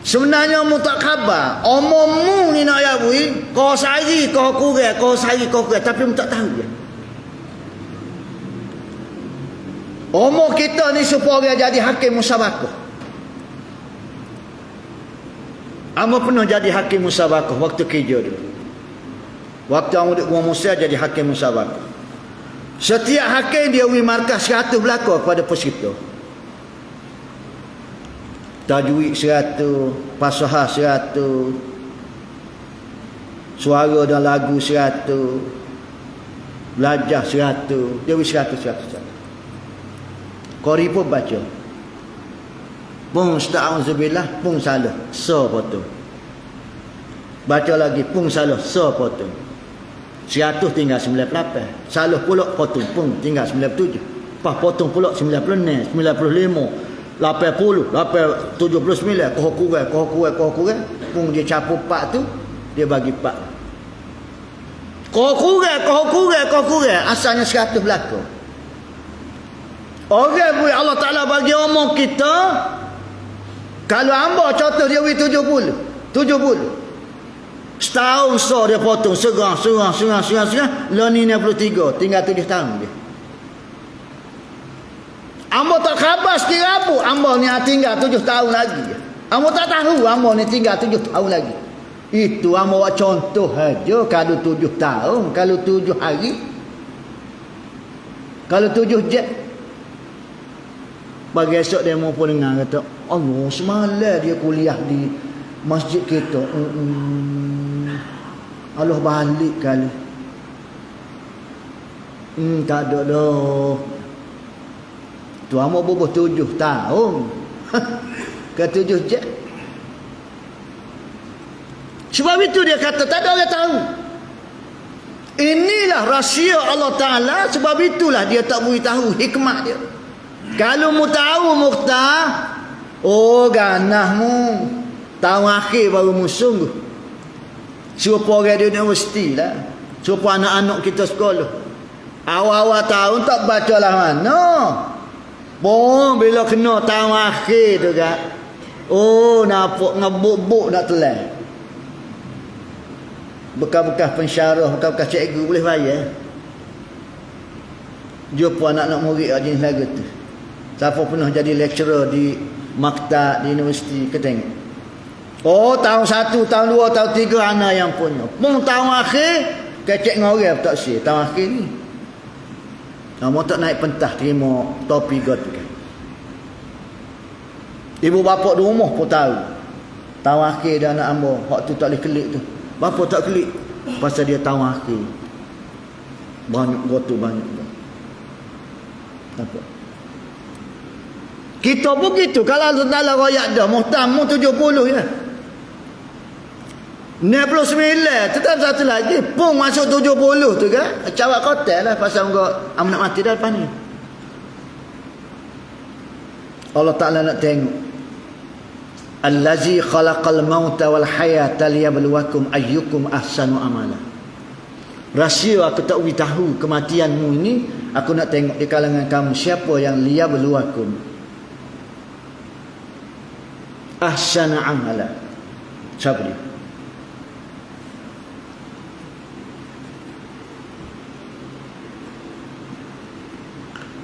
sebenarnya mu tak khabar. Umurmu ni nak yabui, kau sehari kau kurang, kau sehari kau kurang, tapi mu tak tahu je. Umur kita ni supaya jadi hakim musabakah. Amba pernah jadi hakim musabakah waktu kerja dulu. Waktu amba duduk Gua Musa jadi hakim musabakah. Setiap hakim dia beri markah 100 belaka kepada peserta. Tajwid 100, fasahah 100, suara dan lagu 100, belajar 100, dia beri 100. Qari pun baca. Pung sta'auzubillah, pung salah, so potong. Baca lagi, pung salah, so potong. 100 tinggal 98. Salah pula potong, pung tinggal 97. Pas potong pula 96, 95, 80, 79. Kau kurang. Pung dia capu 4 tu, dia bagi 4. Kau kurang. Asalnya 100 belaka. Orang boleh Allah Ta'ala bagi umur kita Kalau hamba contoh dia 70. Setahun so dia potong serang. Lah ni 63, tinggal 7 tahun dia. Hamba tak khabar sekira apa. Hamba ni tinggal 7 tahun lagi. Hamba tak tahu hamba ni tinggal 7 tahun lagi. Itu hamba buat contoh aja. Kalau 7 tahun, kalau 7 hari, kalau 7 jet. Pagi esok dia mau pun dengar kata, Allah semalam dia kuliah di masjid kita. Allah balik kali. Tak ada dah. Tu hamba bubuh 7 tahun. Ke 7 je. Sebab itu dia kata tak ada orang tahu. Inilah rahsia Allah Ta'ala. Sebab itulah dia tak beritahu hikmah dia. Kalau mu tahu Mukhtar, oh ganahmu tahun akhir baru mu sungguh. Supaya orang di universiti lah. Supaya anak-anak kita sekolah. Awal-awal tahun tak baca lah mana. Bila kena tahun akhir tu kan. Oh nampak ngebuk-buk nak telan. Bekas-bekas pensyarah, bekas-bekas cikgu boleh bayar. Jumpa anak-anak murid jenis lagu tu. Siapa pernah jadi lecturer di maktab di universiti ke tengok. Oh tahun 1, tahun 2, tahun 3 anak yang punya. Pun tahun akhir kecek dengan orang tak sih tahun akhir ni. Kamu tak naik pentah terima topi god kan. Ibu bapa di rumah pun tahu. Tahun akhir dia anak hamba, hak tu tak boleh kelik tu. Bapa tak kelik pasal dia tahun akhir. Banyak gotu banyak. Apa? Kita pun gitu. Kalau dalam royak dah muhtamu 70 ya. 99 tetap satu lagi pun masuk 70 tu kan. Cawak kotel lah pasal engkau nak mati dah lepas ni. Allah Ta'ala nak tengok. Allazi khalaqal mauta wal hayata liyabluwakum ayyukum ahsanu amala. Rahsia aku tak beritahu kematianmu ini. Aku nak tengok di kalangan kamu siapa yang liyabluwakum ahsanu amala. Siapa dia?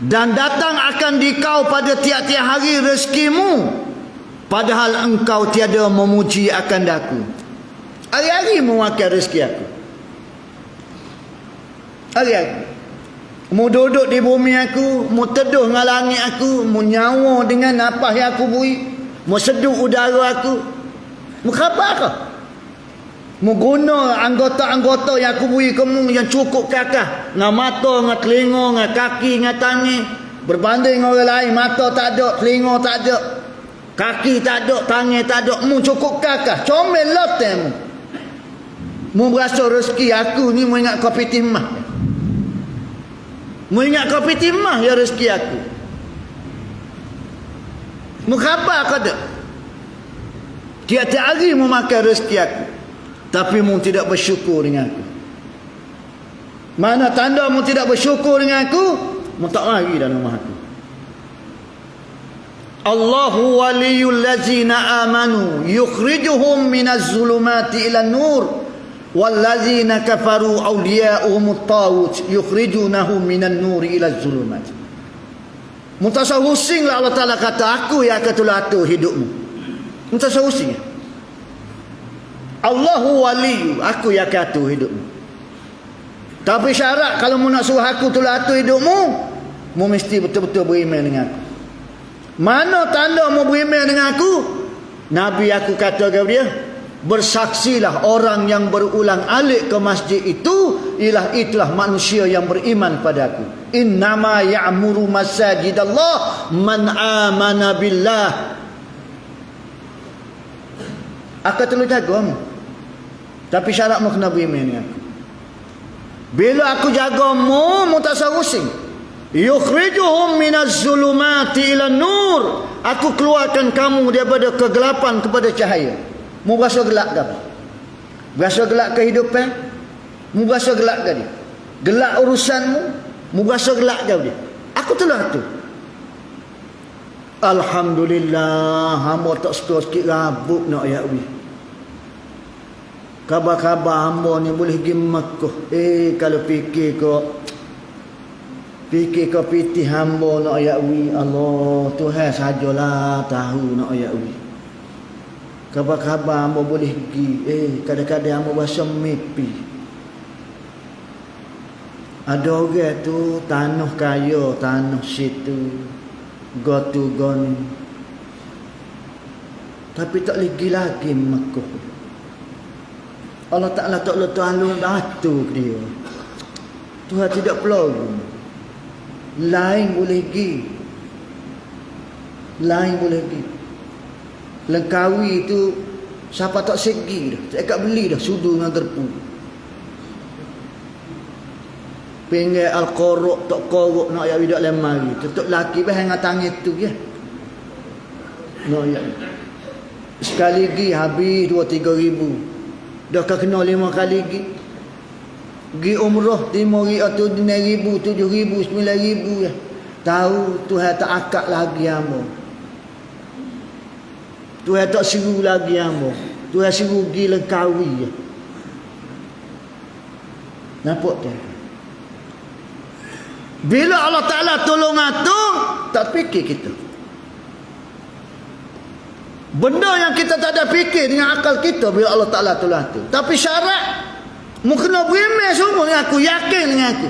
Dan datang akan dikau pada tiap-tiap hari rezekimu, padahal engkau tiada memuji akan daku. Hari-hari memakan rezeki aku. Hari-hari mu duduk di bumi aku, mu teduh dengan langit aku, mu nyawa dengan apa yang aku bui, mu seduh udara aku. Mu khabar ke? Mu guna anggota-anggota yang aku beri kamu yang cukup kakak. Dengan mata, dengan telinga, dengan kaki, dengan tangan. Berbanding orang lain, mata tak ada, telinga tak ada. Kaki tak ada, tangan tak ada. Mu cukup kakak. Comel lot mu. Mu berasa rezeki aku ni mu ingat kopi timah. Mu ingat kopi timah ya rezeki aku. Mu khabar ke tak? Tiap-tiap hari mu makan rezeki aku. Tapi mu tidak bersyukur dengan aku. Mana tanda mu tidak bersyukur dengan aku? Mu tak mari dalam rumah aku. Allahu waliyul ladzina amanu yukhrijuhum minaz zulumati ilan nur wal ladzina kafaru awliya'uhumut taghut yukhrijunahum minan nuri ilaz zulumat. Mutasawusing lah Allah Ta'ala kata aku yang akan tulatur hidupmu. Mutasawusing. Allahu waliyu, aku yang akan atur hidupmu. Tapi syarat kalau mu nak suruh aku tolak atur hidupmu, mu mesti betul-betul beriman dengan aku. Mana tanda mu beriman dengan aku? Nabi aku kata kepada dia, bersaksilah orang yang berulang alik ke masjid itu, itulah manusia yang beriman pada aku. Innama ya'muru masajidallah man amana billah. Aku terlalu jaga. Tapi syarat mu kena beriman dengan aku. Bila aku jaga mu tak sarusing. Yukhrijuhum minaz zulumati ila nur. Aku keluarkan kamu daripada kegelapan kepada cahaya. Mu berasa gelap ke apa? Berasa gelap kehidupan? Mu berasa gelap ke dia? Gelap urusanmu? Mu berasa gelap ke dia? Aku telah tu. Alhamdulillah, hamba tak suka sikit rabuk nak ya wi. Khabar-khabar hamba ni boleh pergi Mekah. Kalau fikir kau pitih hamba nak ya wi. Allah Tuhan sajalah tahu nak ya wi. Khabar-khabar hamba boleh pergi. Kadang-kadang hamba rasa mimpi. Ada orang tu tanah kaya, tanah situ, gotu goni. Tapi tak lagi Mekah. Allah Ta'ala tak letak alun batu ke dia. Tuhan tidak perlu. Lain boleh pergi. Lain boleh pergi. Lengkawi tu siapa tak segi dah. Tak ikat beli dah sudu dengan terpu. Pinggir al-qorok tak korok nak ya widak lemari. Tutup laki bah hang tangan tu ya. Nak ya. Sekali lagi habis 2-3 ribu. Dah kena 5 kali lagi. Gi umrah 5 ribu, 6 ribu, 7 ribu, 9 ribu ya. Tahu Tuhan tak akak lagi hamba. Tuhan tak seru lagi hamba. Tuhan seru gi Lengkawi ya. Nampak tak? Bila Allah Ta'ala tolong atur, tak fikir kita. Benda yang kita tak ada fikir dengan akal kita bila Allah Ta'ala tolong atur. Tapi syarat, mu kena berimeh semua dengan aku, yakin dengan aku.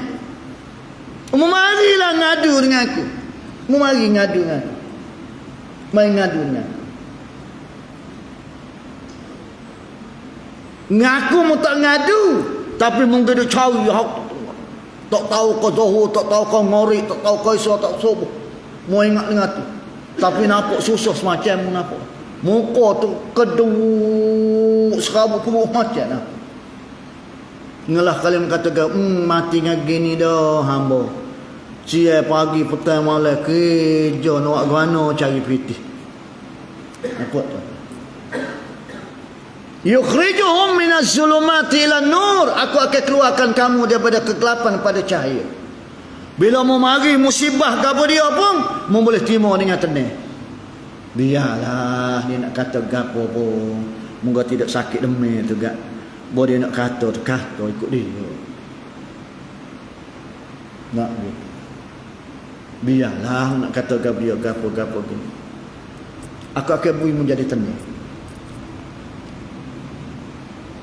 Mu marilah ngadu dengan aku. Mu mari ngadu dengan aku. Mari ngadu dengan aku. Ngaku mu tak ngadu, tapi mu kena cari hak. Tak tahu kau Zuhur, tak tahu kau Ngori, tak tahu kau Isya, tak subuh. Mau ingat dengan tu. Tapi nampak susah semacam nampak. Muka tu keduk serabut keruh macam lah. Ingatlah kalian kata mati dengan gini dah hamba. Cia pagi petang malam kerja nak gana cari pitih. Nampak tu. Yukhrijuhum minaz zulumati ilan nur. Aku akan keluarkan kamu daripada kegelapan pada cahaya. Bila mau mari musibah gapo dia pun, mau boleh terima dengan tenang. Biarlah dia nak kata gapo pun, moga tidak sakit demam tu gak. Bo dia nak kata ikut dia. Nak dia. Biarlah nak kata gapo gini. Aku akan bui menjadi tenang.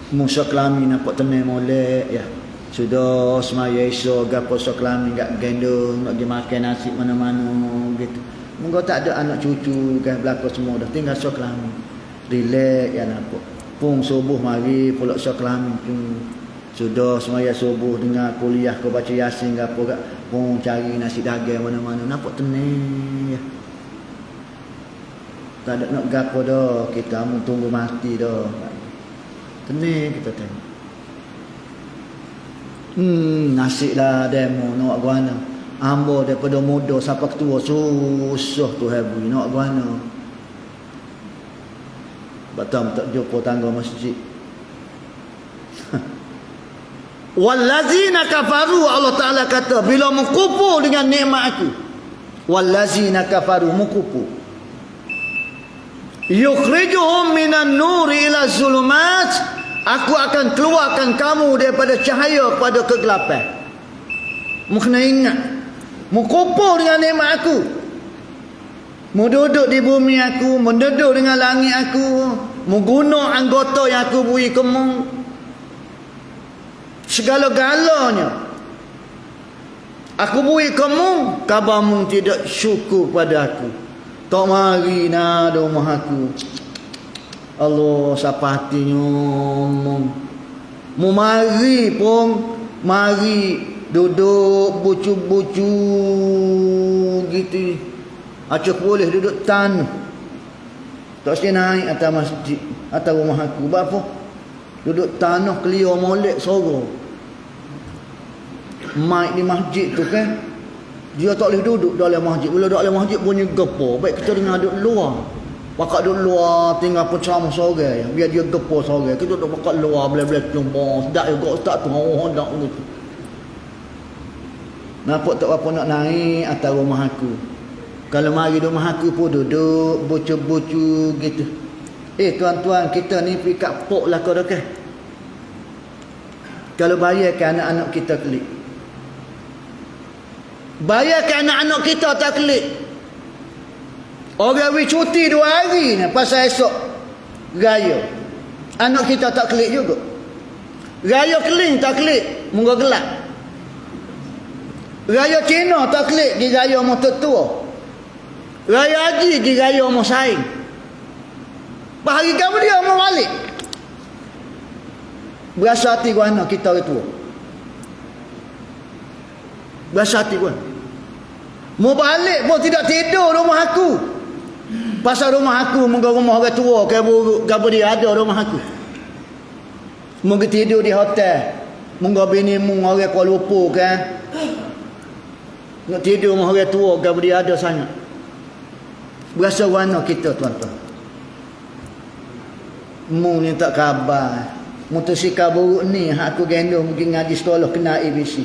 Musa kelami nampak tenang molek ya. Sudah semaya esok gapo sok kelami gak gendong nak pergi makan nasi mana-mana gitu. Moga tak ada anak cucu kan berlaku semua dah tinggal sok kelami. Relax ya nampak. Pung subuh mari pula sok kelami tu. Sudah semaya subuh dengar kuliah kau baca Yasin gapo gak pung cari nasi daging mana-mana nampak tenang ya. Tak ada nak gapo dah, kita mau tunggu mati dah. Tenang kita tengok. Nasib lah demo nak guana. Ambo daripada muda sampai tua susah tu habis nak guana. Batam tak jumpa tangga masjid. Wallazina kafaru, Allah Ta'ala kata bila mengkufur dengan nikmat aku. Wallazina kafaru mengkufur. Yukhrijuhum minan nuri ila zulumat. Aku akan keluarkan kamu daripada cahaya pada kegelapan. Mu kena ingat. Mu kupur dengan nikmat aku. Mu duduk di bumi aku. Mu duduk dengan langit aku. Mu guna anggota yang aku beri kamu. Segala-galanya. Aku beri kamu. Kabarmu tidak syukur pada aku. Tak mari nak rumah aku. Allah siapa hatinya mu mari pun mari duduk bucu-bucu gitu. Acuk boleh duduk tanah. Tak mesti naik atas masjid atas rumah aku. Apa? Duduk tanah clear molek sorok. Mai di masjid tu kan. Dia tak boleh duduk dalam masjid. Bila duduk dalam masjid bunyi gepa. Baik kita dengar duduk luar. Pakak duduk luar tinggal penceramah sore. Biar dia gepa sore. Kita duduk pakak luar boleh-boleh jumpa. Sedap juga ustaz tu. Hendak gitu. Nampak tak apa nak naik atas rumah aku. Kalau mari rumah aku pun duduk bucu-bucu gitu. Tuan-tuan, kita ni pergi kat pok lah kau dah kan. Kalau bayarkan anak-anak kita klik. Bayarkan anak-anak kita tak klik. Orang pergi cuti 2 hari ni pasal esok raya. Anak kita tak klik juga. Raya keling tak klik, munggu gelap. Raya Cina tak klik, di raya umur tua. Raya haji di raya umur saing. Bahari kamu dia mau balik. Berasa hati gua anak kita orang tua. Berasa hati gua. Mau balik pun tidak tidur rumah aku. Pasal rumah aku munggu rumah orang tua, kamu dia ada rumah aku. Mungkin tidur di hotel. Mungkin bini mung orang Kuala Lumpur kan. Nak tidur rumah orang tua, kamu dia ada sangat. Berasa warna kita tuan-tuan. Mung ni tak khabar. Motosikal buruk ni aku gendong mungkin ngaji sekolah kena ABC.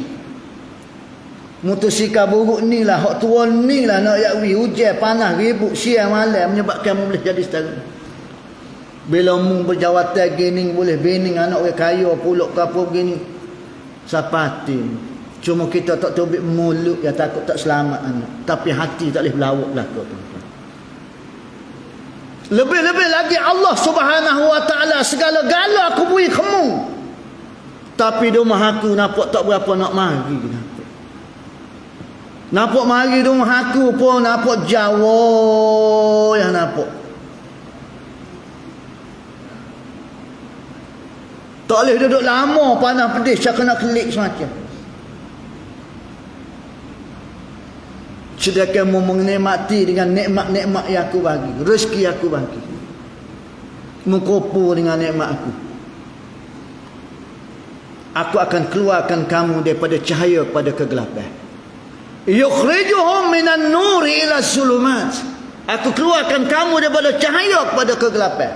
Motosikal buruk ni lah, hak tua ni lah nak yakwi hujan panas ribut siang malam menyebabkan boleh jadi setara. Bila mung berjawatan gini boleh bening anak orang kaya pulak ke apa begini. Sapatin. Cuma kita tak tubik mulut ya takut tak selamat anak. Tapi hati tak boleh berlawak belakang tuan-tuan. Lebih-lebih lagi Allah Subhanahu wa taala segala-gala aku beri kamu. Tapi rumah aku nampak tak berapa nak mari nampak. Nampak mari rumah aku pun nampak jauh yang nampak. Tak boleh duduk lama panas pedih cakap nak klik semacam. Sedangkan mu menikmati dengan nikmat-nikmat yang aku bagi, rezeki aku bagi. Mengkupu dengan nikmat aku. Aku akan keluarkan kamu daripada cahaya kepada kegelapan. Yukhrijuhum minan nuri ila sulumat. Aku keluarkan kamu daripada cahaya kepada kegelapan.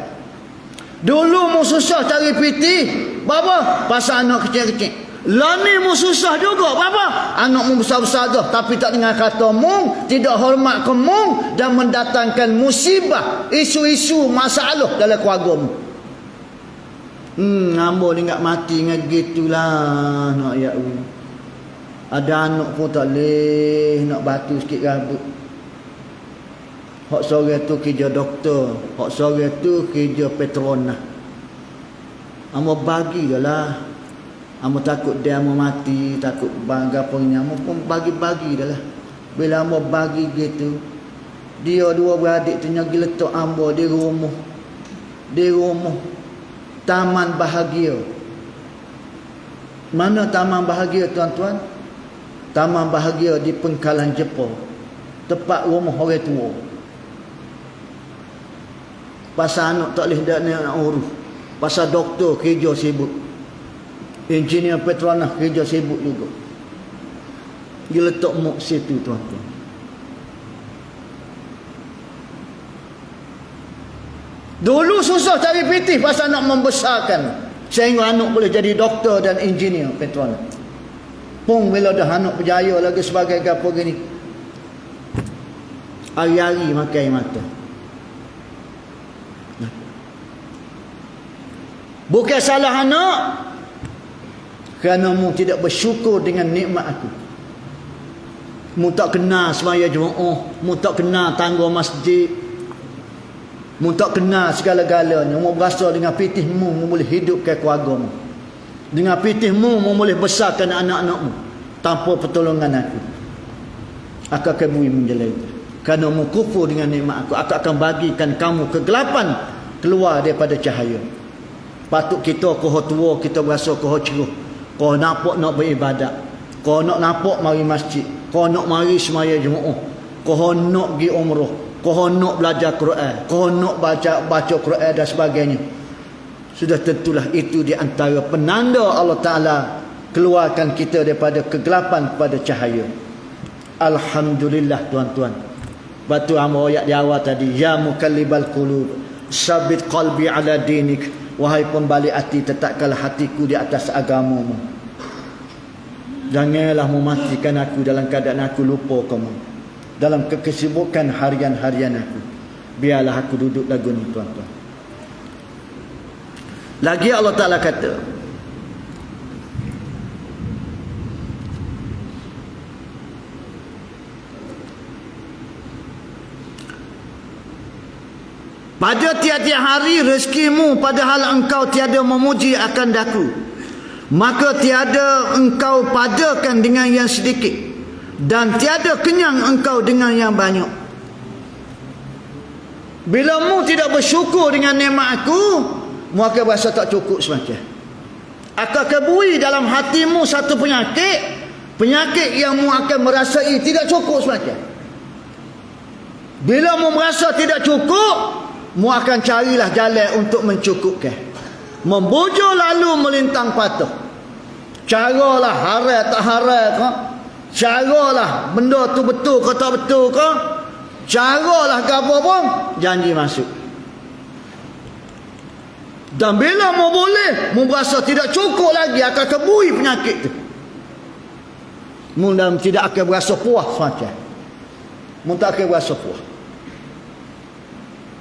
Dulu mu susah cari piti, bapa pasal anak kecil-kecil. Lani mu susah juga, bapa anak mu besar-besar dah, tapi tak dengar kata mung, tidak hormat ke mung dan mendatangkan musibah, isu-isu masalah dalam keluarga mu. Hamba ni ingat mati dengan gitulah nak ya. Ada anak pun tak boleh nak batu sikit rambut. Hak sore tu kerja doktor, hak sore tu kerja Petronas. Hamba bagi dah lah. Hamba takut dia mau mati, takut bangga punya, hamba pun bagi-bagi dah lah. Bila hamba bagi gitu, dia dua beradik tu nyagi letak hamba di rumah. Di rumah. Taman bahagia. Mana taman bahagia tuan-tuan? Taman bahagia di Pengkalan Jepun. Tempat rumah orang tua. Pasal anak tak boleh nak urus. Pasal doktor kerja sibuk. Engineer Petronas kerja sibuk juga. Dia letak mok situ tuan-tuan. Dulu susah cari pitih pasal nak membesarkan sehingga anak boleh jadi doktor dan engineer Petronas. Pun bila dah anak berjaya lagi sebagai gapo gini, hari-hari makan air mata. Bukan salah anak, kerana mu tidak bersyukur dengan nikmat aku. Mu tak kenal semaya Jumaat, mu tak kenal tangga masjid, mu tak kenal segala-galanya. Mu berasa dengan pitihmu mu boleh hidupkan keluarga mu. Dengan pitihmu mu boleh besarkan anak-anakmu tanpa pertolongan aku. Aku akan beri menjelai. Kerana mu kufur dengan nikmat aku akan bagikan kamu kegelapan keluar daripada cahaya. Patut kita koh tua kita berasa koh cerah. Kau nampak nak beribadat. Kau nak nampak mari masjid. Kau nak mari semaya Jumaat. Kau nak pergi umrah. Kau nak belajar Quran. Kau nak baca Quran dan sebagainya. Sudah tentulah itu di antara penanda Allah Ta'ala keluarkan kita daripada kegelapan kepada cahaya. Alhamdulillah tuan-tuan. Batu hamba ayat di awal tadi. Ya mukallibal qulub, sabit qalbi ala dinik. Wahai pembalik hati, tetapkanlah hatiku di atas agamamu. Janganlah mematikan aku dalam keadaan aku lupa kamu. dalam kesibukan harian-harian aku. Biarlah aku duduk lagu ni, tuan-tuan. Lagi Allah Ta'ala kata, pada tiap-tiap hari rezekimu padahal engkau tiada memuji akan daku, maka tiada engkau padakan dengan yang sedikit, dan tiada kenyang engkau dengan yang banyak. Bila mu tidak bersyukur dengan nikmat aku, mu akan rasa tak cukup semacam. Akan kebui dalam hatimu satu penyakit yang mu akan merasai tidak cukup semacam. Bila mu merasa tidak cukup, mu akan carilah jalan untuk mencukupkan. Membujur lalu melintang patuh. Caralah haram tak haram ke? Caralah benda tu betul ke tak betul ke? Caralah ke apa pun, janji masuk. Dan bila mu boleh, mu berasa tidak cukup lagi, akan kebui penyakit tu. Mu tidak akan berasa puas macam. Mu tak akan berasa puas.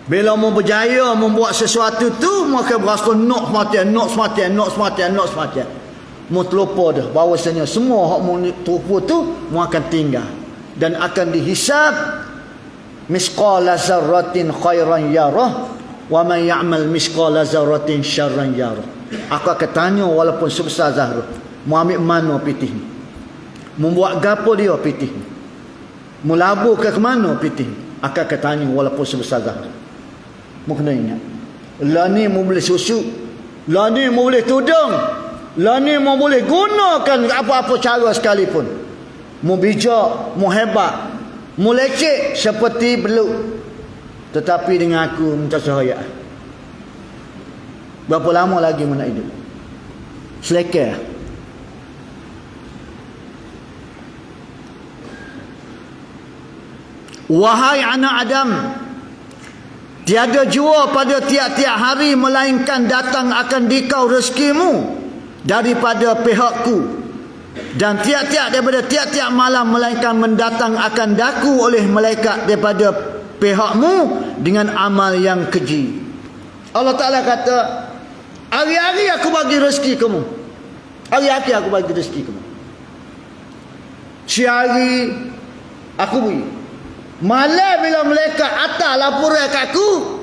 Bila mu berjaya membuat sesuatu tu, mu akan berasa nak sematian. Mu terlupa dah bahawasanya semua hak mu terlupa tu, mu akan tinggal. Dan akan dihisab misqala zarratin khairan yarah, wa man ya'mal misqala zarratin syarran yarah. Aku akan tanya walaupun sebesar zarah, mu ambil mana pitih ni? Mu buat gapo dia pitih ni? Mu labur ke mana pitih ni? Akan tanya walaupun sebesar zarah. Mu kena ingat, lah ni mu boleh susu, lah ni mu boleh tudung, lah ni mu boleh gunakan apa-apa cara sekalipun. Mu bijak, mu hebat, mu lecek seperti beluk, tetapi dengan aku minta cahaya. Berapa lama lagi mu nak hidup? Selekeh. Wahai anak Adam, tiada jua pada tiap-tiap hari melainkan datang akan dikau rezekimu daripada pihakku, dan tiap-tiap daripada tiap-tiap malam melainkan mendatang akan daku oleh malaikat daripada pihakmu dengan amal yang keji. Allah Ta'ala kata, hari-hari aku bagi rezeki kamu. Hari-hari aku bagi rezeki kamu. Sehari aku beri. Malam bila malaikat atas laporan kat aku,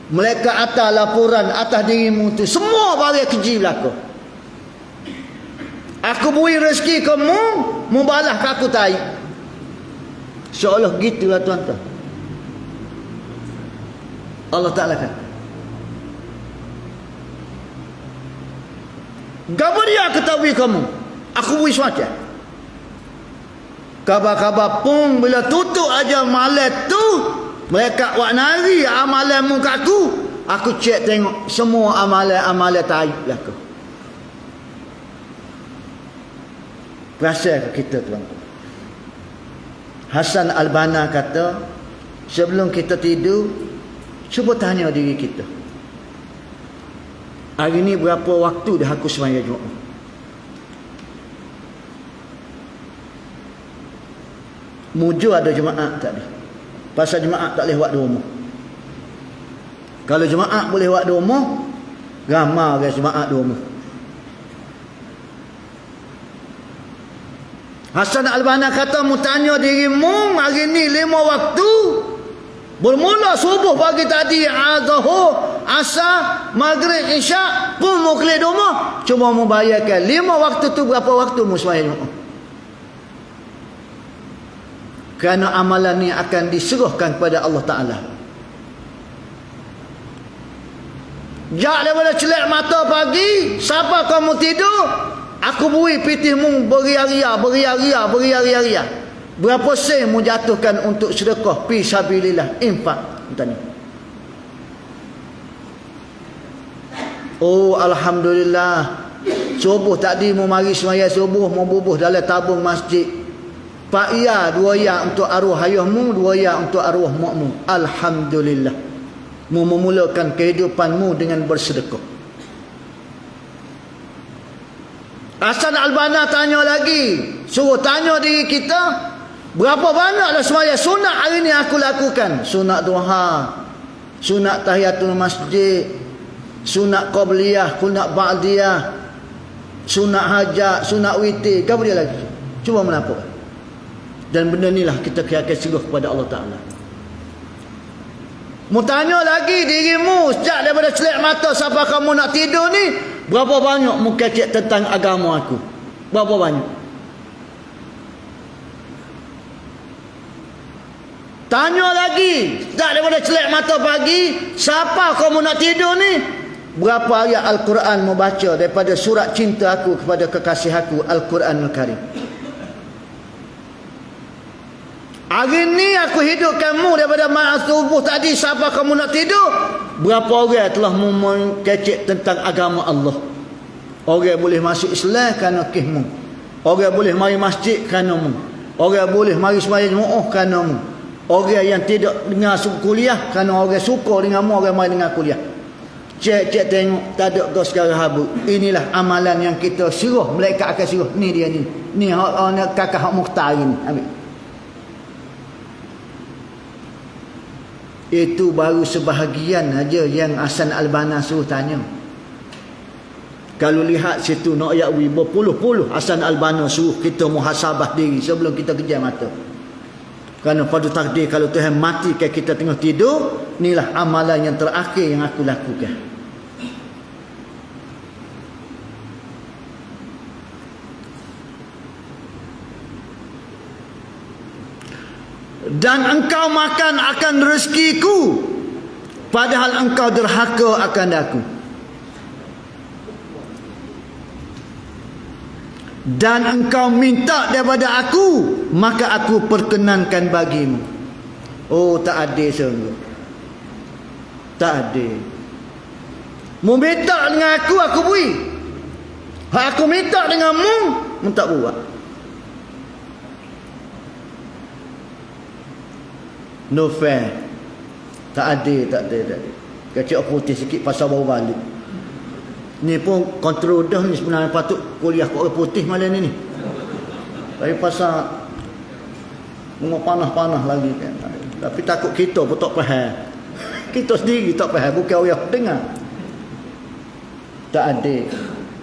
malaikat atas laporan atas dirimu tu, semua barang keji berlaku. Aku beri rezeki kamu, mubalah ke aku tarik. Seolah gitulah tuan-tuan. Allah Ta'ala kata, gapo dia aku tak beri kamu, aku beri semacam. Kabar-kabar pun bila tutup aja malam tu, mereka buat nari amalan muka aku cek tengok semua amalan taib lah aku. Perasaan kita tuan. Hasan Al-Banna kata, sebelum kita tidur, cuba tanya diri kita, hari ni berapa waktu dah aku sembahyang Jumaat? Mujur ada jemaah tak ada? Pasal jemaah tak boleh buat di rumah. Kalau jemaah boleh buat di rumah, ramai orang jemaah di rumah. Hasan Al-Banna kata, mu tanya dirimu hari ni 5 waktu, bermula subuh pagi tadi, Zuhur, Asar, Maghrib, Isyak, pun mu kelih di rumah. Cuma mu bayarkan 5 waktu tu berapa waktu mu sembahyang Jumaat. Kerana amalan ni akan diserahkan kepada Allah Ta'ala. Jak daripada celak mata pagi, siapa kamu tidur, aku beri pitihmu beri-ria. Berapa sen mu jatuhkan untuk sedekah fi sabilillah, infak. Tanya. Oh, alhamdulillah. Subuh tadi mu mari sembahyang subuh, mu bubuh dalam tabung masjid. Pak ya, 2 ya untuk arwah ayahmu, 2 ya untuk arwah makmu. Alhamdulillah. Mu memulakan kehidupanmu dengan bersedekah. Hasan Al-Banna tanya lagi, suruh tanya diri kita, Berapa banyaklah sembahyang sunat hari ni aku lakukan. Sunat duha, sunat tahiyatul masjid, sunat qabliyah, sunat ba'diyah, sunat hajat, sunat witir. Apa dia lagi? Cuba menapuk. Dan benda inilah kita akan sungguh kepada Allah Ta'ala. Mu tanya lagi dirimu, sejak daripada celak mata sampai kamu nak tidur ni, berapa banyak mu kecek tentang agama aku? Berapa banyak? Tanya lagi, tak daripada celak mata pagi, siapa kamu nak tidur ni? Berapa ayat Al-Quran membaca daripada surat cinta aku kepada kekasih aku, Al-Quranul Karim. Hari ni aku hidup kamu daripada malam subuh tadi, siapa kamu nak tidur? Berapa orang telah mengkecek tentang agama Allah? Orang boleh masuk Islam kerana kihmu. Orang boleh mari masjid kerana mu. Orang boleh mari sembahyang Jumaat kerana mu. Orang yang tidak dengar kuliah kerana orang suka dengan mu, orang main dengan kuliah. Cek tengok, tak ada kau sekarang habuk. Inilah amalan yang kita suruh, malaikat akan suruh. Ni dia ni. Ni kakak hak mukhtar ni. Ambil. Itu baru sebahagian aja yang Hasan Al-Banna suruh tanya. Kalau lihat situ nak ayat berpuluh-puluh Hasan Al-Banna suruh kita muhasabah diri sebelum kita kejar mata. Kerana pada takdir kalau Tuhan matikan kita tengah tidur, inilah amalan yang terakhir yang aku lakukan. Dan engkau makan akan rezekiku, padahal engkau derhaka akan aku. Dan engkau minta daripada aku, maka aku perkenankan bagimu. Oh, tak adil sungguh. Tak adil. Mu minta dengan aku beri. Hak aku minta dengan mu tak buat. No fair. Tak adil, tak adil. Kecik putih sikit pasal baru balik. Ni pun kontrol dah ni sebenarnya patut kuliah kat orang putih malam ni. Tapi pasal panas-panas lagi kan. Tapi takut kita pun tak faham. Kita sendiri tak faham, bukan orang dengar. Tak adil.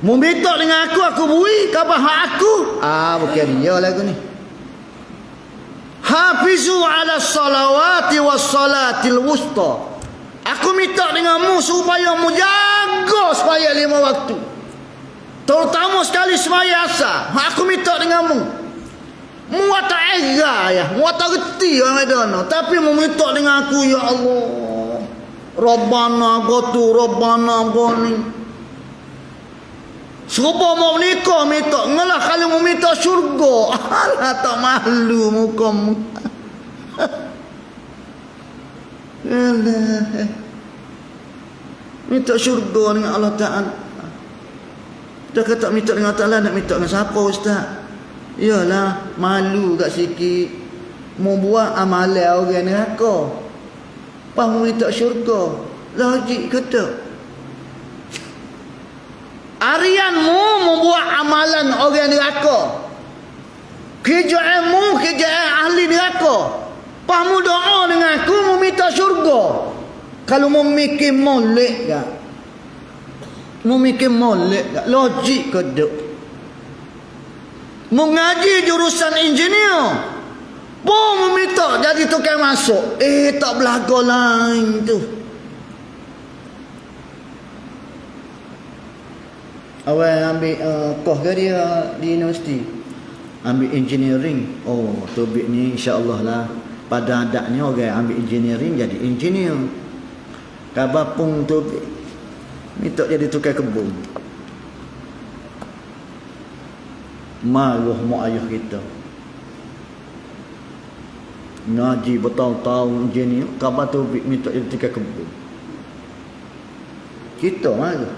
Mu minta dengan aku beri khabar hak aku. Bukan dia lagu ni. Hafizu ala salawati was salatil wusta. Aku minta denganmu supaya mu jaga sembahyang 5 waktu. Terutama sekali sembahyang asar. Aku minta denganmu. Mu tak era ya, mu tak reti orang medana, tapi mu minta dengan aku, ya Allah. Rabbana qatu Rabbana qani. Serupa mau menikah minta, ngalah kalau mu minta syurga. Alah tak malu mukamu. Alah. Minta syurga dengan Allah Ta'ala. Dah kata minta dengan Allah Ta'ala, nak minta dengan siapa Ustaz? Yalah, malu kat sikit. Mau buat amalan orang neraka. Pas mu minta syurga. Logik kata. Harianmu membuat amalan orang neraka. Kerjaanmu kerjaan ahli neraka. Pas mu doa dengan aku, mu minta syurga. Kalau mu mikir molek tak? Mu mikir molek tak? Logik ke tak? Mu ngaji jurusan engineer. Pun mu minta jadi tukang masuk. Tak belaga lain tu. Awal ambil koh ke dia di universiti? Ambil engineering. Oh, tobik ni insya-Allah lah. Pada adaknya orang ambil engineering jadi engineer. Kabapung tobik minta jadi tukang kebun. Maluh mak ayah kita. Ngaji bertahun-tahun engineer, kabar tobik minta jadi tukang kebun. Kita maluh.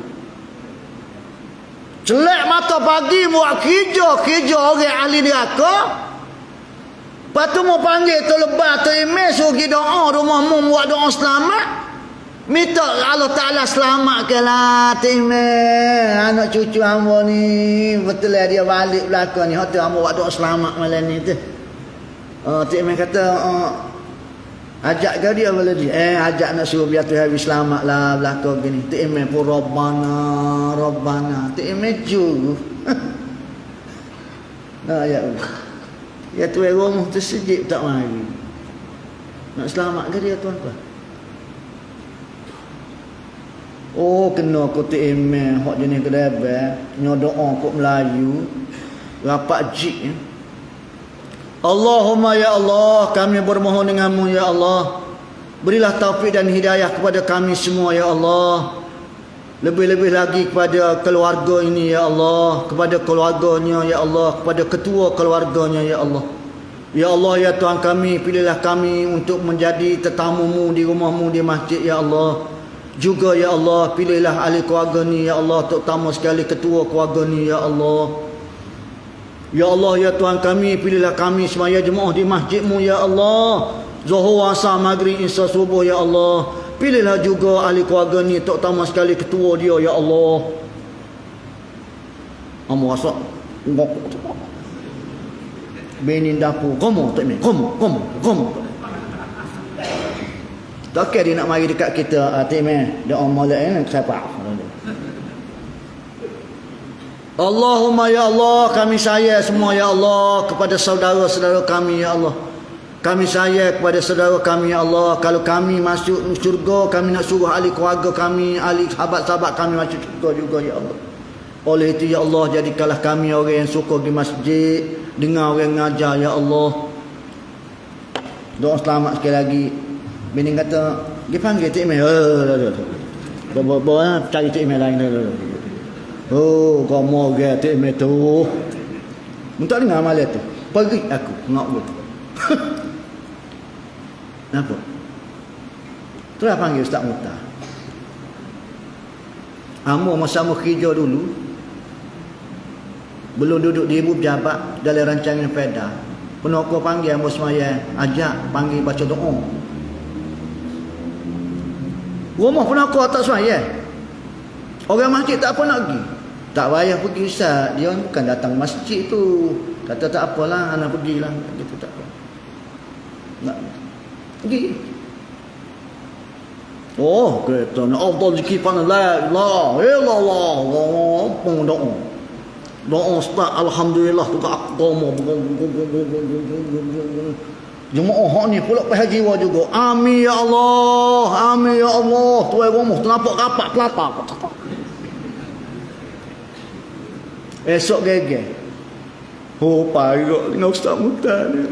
Celak mata pagi buat kerja orang ahli neraka. Lepas tu mau panggil tu lebar tu email suruh pergi doa rumahmu buat doa selamat. Minta Allah Ta'ala selamatkanlah tu email. Anak cucu hamba ni betul lah dia balik belakang ni. Hotel hamba buat doa selamat malam ni tu. Tok Imam kata ajak ke dia bila dia ajak nak suruh biar tu habis selamat lah belakang gini. Tok Imam pun Rabbana. Tok Imam juru. Nah ya. Ya tu rumah tu sejik tak mari. Nak selamat ke dia tuan-tuan? Oh kena aku Tok Imam hak jenis kedai nyodoa kok Melayu. Rapat jik ya. Allahumma ya Allah, kami bermohon denganmu ya Allah. Berilah taufik dan hidayah kepada kami semua ya Allah. Lebih-lebih lagi kepada keluarga ini ya Allah, kepada keluarganya ya Allah, kepada ketua keluarganya ya Allah. Ya Allah ya Tuhan kami, pilihlah kami untuk menjadi tetamu-Mu di rumah-Mu di masjid ya Allah. Juga ya Allah, pilihlah ahli keluarga ni ya Allah, terutama sekali ketua keluarga ni ya Allah. Ya Allah ya Tuhan kami, pilihlah kami semaya jemaah di masjid-Mu ya Allah. Zuhur, asar, maghrib, isya, subuh ya Allah. Pilihlah juga ahli keluarga ni, terutama sekali ketua dia ya Allah. Amu rasa benin dapur. Komo tak ni? Komo. Tak kira dia nak mari dekat kita tak ni. Dia molek ni siapa? Allahumma ya Allah, kami sayang semua ya Allah kepada saudara-saudara kami ya Allah. Kami sayang kepada saudara kami ya Allah. Kalau kami masuk syurga, kami nak suruh ahli keluarga kami, ahli sahabat-sahabat kami masuk syurga juga ya Allah. Oleh itu ya Allah, jadikanlah kami orang yang suka di masjid, dengar orang ngajar ya Allah. Doa selamat sekali lagi. Bini kata, dia panggil Tok Imam. Bawa cari Tok Imam lain. Oh, kau mau ke Tok Imam tu? Minta dengar malam tu. Pergi aku nak buat. Kenapa? Itulah panggil Ustaz Muhtar. Amu masa-masa kerja dulu, belum duduk di ibu pejabat dalam rancangan Feda. Penokor panggil amu semaya, ajak panggil baca doa. Rumah penokor tak semaya. Orang masjid tak apa nak pergi. Tak payah pergi Ustaz. Dia bukan datang masjid tu. Kata tak apalah, anak pergilah. Gitu tak apa. Nak pergi. Oh, kata nak afdal zikir pana la ilaha illallah. Apa doa? Doa Ustaz alhamdulillah tu agama. Jemaah hak ni pula pihak jiwa juga. Amin ya Allah. Amin ya Allah. Tuai rumah ternampak rapat pelata. Esok geger. Oh, payah dengan Ustaz Muhtar ni.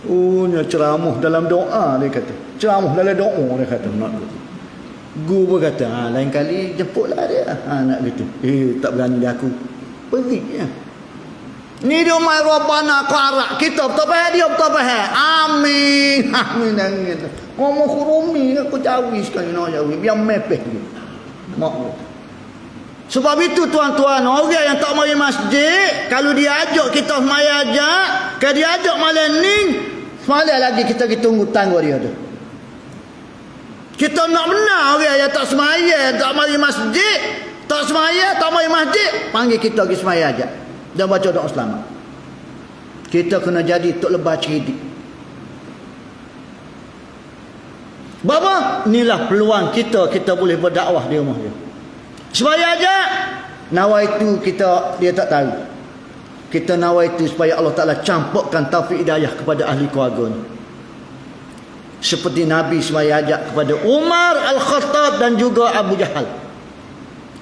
Oh, nya ceramah dalam doa dia kata. Ceramah dalam doa dia kata. Guru pun kata, lain kali jemputlah dia. Nak gitu. Tak berani dia aku. Pergi ya. Ni dia mai Rabbana qarak. Kita betul faham dia betul faham. Amin. Amin nangis. Ngomong khurumi aku jawis sekali nak jawis. Biar mepeh dia. Mak. Sebab itu tuan-tuan, orang yang tak mari masjid, kalau dia ajak kita semaya ajak, kalau dia ajak malam ni, semalam lagi kita tunggu tangga dia tu. Kita nak benar orang yang tak semaya, tak mari masjid, tak semaya, tak mari masjid, panggil kita pergi semaya ajak dan baca doa selamat. Kita kena jadi tok lebah cerdik. Bapa, inilah peluang kita boleh berdakwah di rumah dia. Supaya aja nawaitu kita dia tak tahu. Kita nawaitu supaya Allah Taala campurkan taufik hidayah kepada ahli keluarga ni. Seperti Nabi semaya ajak kepada Umar Al-Khattab dan juga Abu Jahal.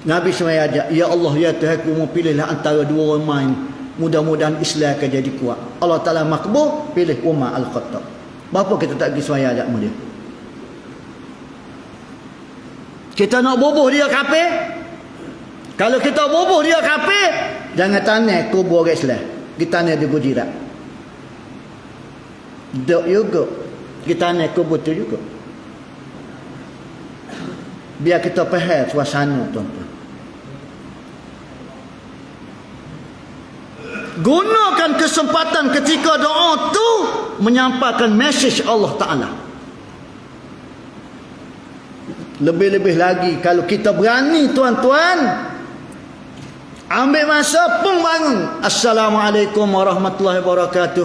Nabi semaya ajak, ya Allah ya Tuhanku, mu pilihlah antara dua orang main. Mudah-mudahan Islam akan jadi kuat. Allah Taala makbul, pilih Umar Al-Khattab. Bapa kita tak pergi semaya ajak mu dia? Kita nak bubuh dia kafir. Kalau kita bubuh dia kafir, jangan tanah kubur orang Islam. Kita tanah di Gujarat. Dok juga. Kita tanah kubur tu juga. Biar kita faham suasana tuan-tuan. Gunakan kesempatan ketika doa tu menyampaikan mesej Allah Ta'ala. Lebih-lebih lagi kalau kita berani tuan-tuan, ambil masa pun bangun. Assalamualaikum warahmatullahi wabarakatuh.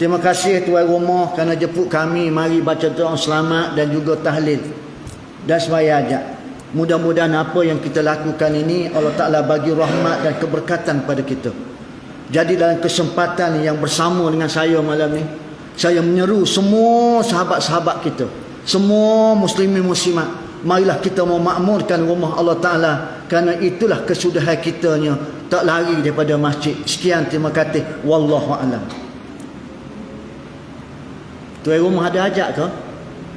Terima kasih tuan rumah kerana jemput kami mari baca doa selamat dan juga tahlil dan sembahyang hajat. Mudah-mudahan apa yang kita lakukan ini Allah Ta'ala bagi rahmat dan keberkatan pada kita. Jadi dalam kesempatan yang bersama dengan saya malam ni, saya menyeru semua sahabat-sahabat kita, semua muslimin muslimat, marilah kita memakmurkan rumah Allah Ta'ala, kerana itulah kesudahan kitanya, tak lari daripada masjid. Sekian, terima kasih. Wallahu a'lam. Tuan rumah ada ajak ke?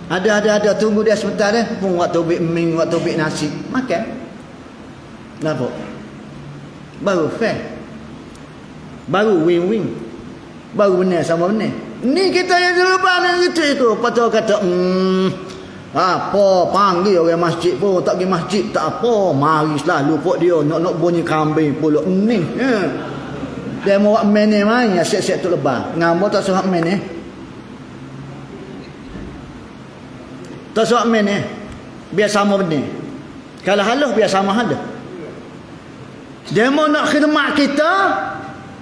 Ada. Tunggu dia sebentar pun waktu tobik ming, waktu tobik nasi. Makan. Nampak? Baru fair. Baru win-win. Baru benar sama benar. Ni kita yang lepas yang itu. Lepas kata, apa panggil orang masjid pun tak pergi masjid tak apa. Mari selalu pok dia nak bunyi kambing pula. Ni. Dia mau buat mene main asyik-asyik tu lebar. Ngambau tak surat mene. Tak surat mene. Biar sama benar. Kalau halus biar sama halus. Dia mau nak khidmat kita,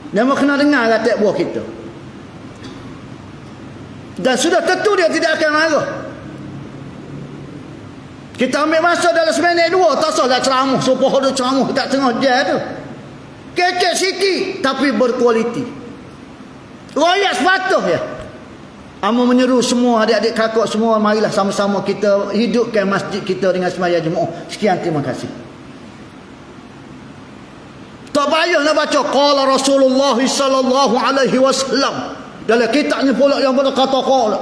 dia mau kena dengar rakyat buah kita. Dan sudah tentu dia tidak akan marah. Kita ambil masa dalam seminit dua, tak salah ceramah. Supaya ada ceramah tak tengah dia tu. Kecek sikit, tapi berkualiti. Royak sepatuh ya. Amo menyeru semua adik-adik kakak semua, marilah sama-sama kita hidupkan masjid kita dengan sembahyang Jumaat. Sekian, terima kasih. Tak payah nak baca qala Rasulullah sallallahu alaihi wasallam. Dalam kitabnya pula yang berkata qala.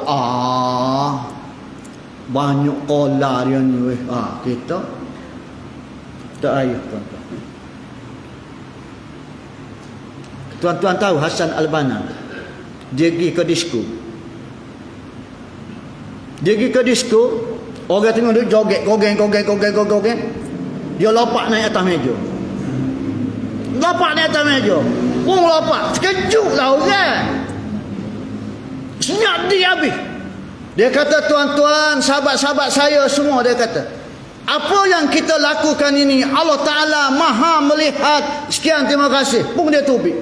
Banyak qala dia ni weh. Kita tak payah tuan-tuan. Tuan-tuan tahu Hasan Al-Banna dia pergi ke disko. Dia pergi ke disko, orang tengok dia joget, gogeng. Dia lompat naik atas meja. Pun lompat. Sekejut lah orang. Senyap dia habis. Dia kata, tuan-tuan, sahabat-sahabat saya semua, dia kata, apa yang kita lakukan ini, Allah Ta'ala maha melihat. Sekian, terima kasih. Pun dia tubik.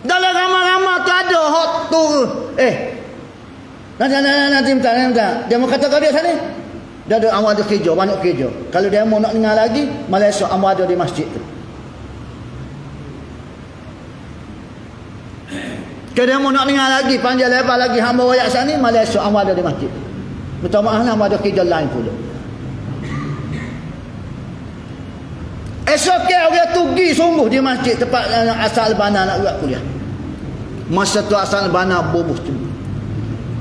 Dalam ramai-ramai tu ada hot tu. Nanti minta. Dia mau kata kau dia sana. Dia ada amal ada kerja, banyak kerja. Kalau dia mau nak dengar lagi, malam esok amal ada di masjid tu. Kalau dia mau nak dengar lagi, panjang lebar lagi hamba wayak sana, malam esok amal ada di masjid. Minta maaf lah, amal ada kerja lain pula. Esok orang tu pergi sungguh di masjid tempat Asal Al-Banna nak buat kuliah. Masa tu Asal Al-Banna boboh cuma.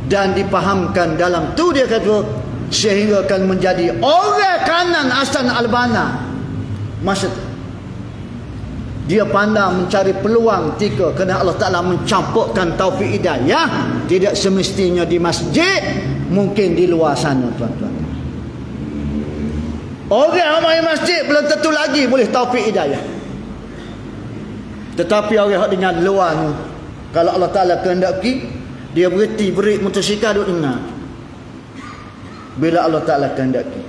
Dan dipahamkan dalam tu dia kata sehingga akan menjadi orang kanan Asal Al-Banna. Masa tu dia pandang mencari peluang ketika kerana Allah Ta'ala mencampurkan taufik hidayah. Tidak semestinya di masjid, mungkin di luar sana tuan-tuan. Orang ramai masjid belum tentu lagi boleh taufik hidayah. Tetapi orang yang dengan luar ni, kalau Allah Ta'ala kehendaki, dia berhenti berik motosikal duduk dengar. Bila Allah Ta'ala kehendaki.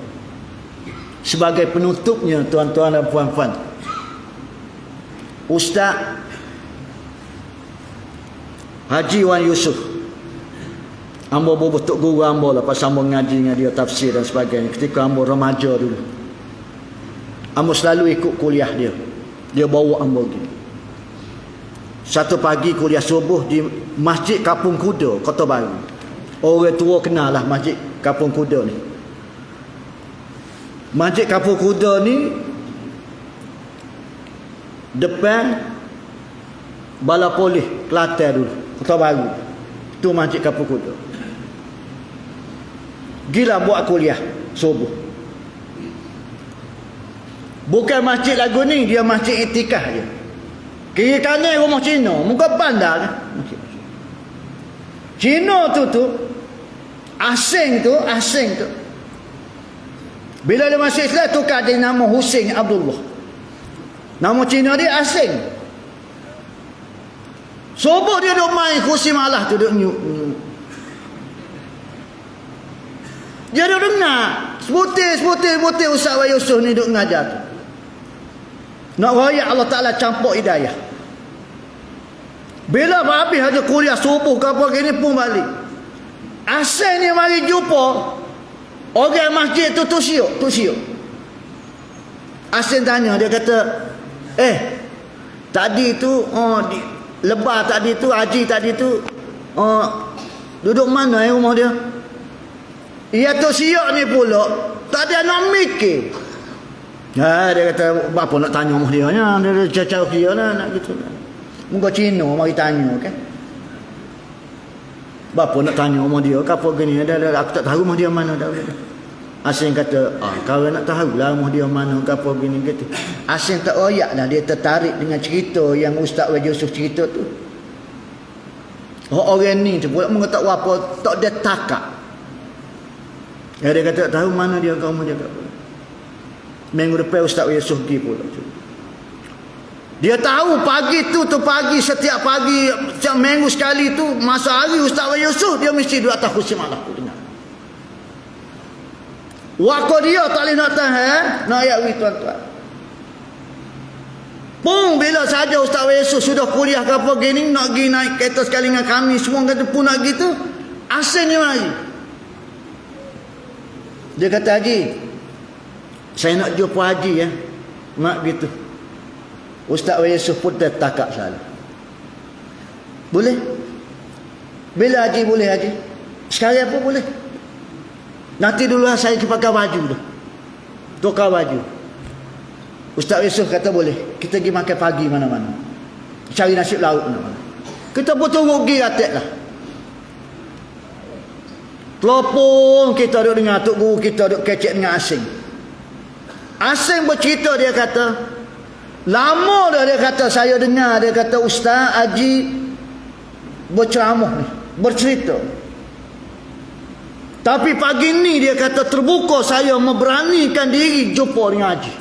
Sebagai penutupnya tuan-tuan dan puan-puan, Ustaz Haji Wan Yusof, ambo betul guru ambo lah pasal ambo ngaji dengan dia tafsir dan sebagainya. Ketika ambo remaja dulu, ambo selalu ikut kuliah dia. Dia bawa ambo pergi. Satu pagi kuliah subuh di Masjid Kapung Kuda, Kota Baru. Orang tua kenal lah Masjid Kapung Kuda ni. Masjid Kapung Kuda ni depan Bala Polis Kelantan dulu, Kota Baru. Tu Masjid Kapung Kuda. Gila buat kuliah subuh. Bukan masjid lagu ni, dia masjid itikaf je. Kiri kanan rumah Cina, muka bandar kan. Cina tu asing tu. Bila dia masuk Islam tukar dia nama Husain Abdullah. Nama Cina dia asing. Subuh dia duduk main kursi malah tu duduk nyuk. Dia duduk dengar sebutir Ustaz Wa Yusuf ni duduk ngajar tu. Nak royak Allah Ta'ala campur hidayah. Bila habis ada kuliah subuh ke apa gini pun balik. Asalnya mari jumpa orang masjid tu siuk. Asin tanya, dia kata, tadi tu lebar tadi tu, haji tadi tu duduk mana rumah dia? Ia tu siap ni pula tak ada nak mikir. Dia kata, apa nak tanya rumah dia nya? Dia cacau dia nak gitu. Muka Cina mari tanya kan. Bapa nak tanya rumah dia ke apa gini? Aku tak tahu rumah dia mana dah. Asin kata, kalau nak tahu lah rumah dia mana ke apa gini gitu. Asin tak royak dah, dia tertarik dengan cerita yang Ustaz Wajih Yusuf cerita tu. Orang ni tu pula mengatakan apa tak ada takak. Dia kata tak tahu mana dia ke rumah dia ke apa. Minggu depan Ustaz Wajih Yusuf pergi pula. Dia tahu pagi tu pagi, setiap pagi, setiap minggu sekali tu, masa hari Ustaz Wajih Yusuf, dia mesti duduk atas kursi malam tu dengar. Waktu dia tak boleh nak tahan, nak ayat wih tuan-tuan. Pun bila saja Ustaz Wajih Yusuf sudah kuliah ke apa gini, nak pergi naik kereta sekali dengan kami, semua kata pun nak gitu, asalnya mari. Dia kata, Haji, saya nak jumpa Haji ya. Mak gitu. Ustaz Wajih Yusuf pun tertakak salah. Boleh? Bila Haji boleh Haji? Sekarang apa boleh? Nanti dulu saya pakai baju dah. Tukar baju. Ustaz Yusuf kata boleh. Kita pergi makan pagi mana-mana. Cari nasi lauk mana-mana. Kita pun tunggu pergi ratik lah. Telopong kita duduk dengar Tok Guru kita duduk kecek dengan Asing. Asing bercerita, dia kata, lama dah dia kata saya dengar, dia kata Ustaz Haji berceramah ni, bercerita. Tapi pagi ni dia kata terbuka saya memberanikan diri jumpa dengan Haji.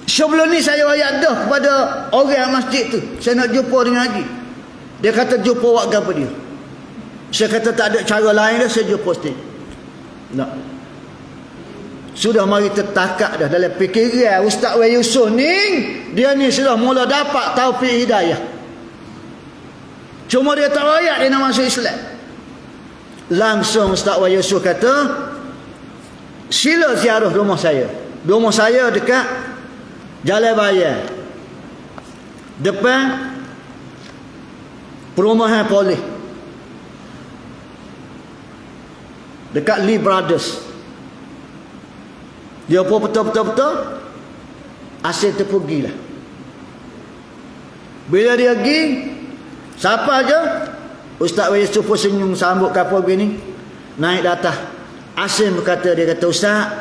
Sebelum ni saya ayat dah kepada orang masjid tu, saya nak jumpa dengan Haji. Dia kata jumpa awak apa dia? Saya kata tak ada cara lain dah, saya jumpa sendiri. Tak. Sudah mari tertakak dah dalam fikiran Ustaz Wajih Yusuf ni, dia ni sudah mula dapat taufik hidayah. Cuma dia tak layak dia nak masuk Islam. Langsung Ustaz Wajih Yusuf kata, sila ziarah rumah saya. Rumah saya dekat Jalan Bayan, depan perumahan polis, dekat Lee Brothers. Dia pun betul-betul asyik terpergilah. Bila dia pergi, siapa aja? Ustaz Wajih Yusuf pun senyum sambut kapal begini, naik datang. Asyik berkata, dia kata, Ustaz,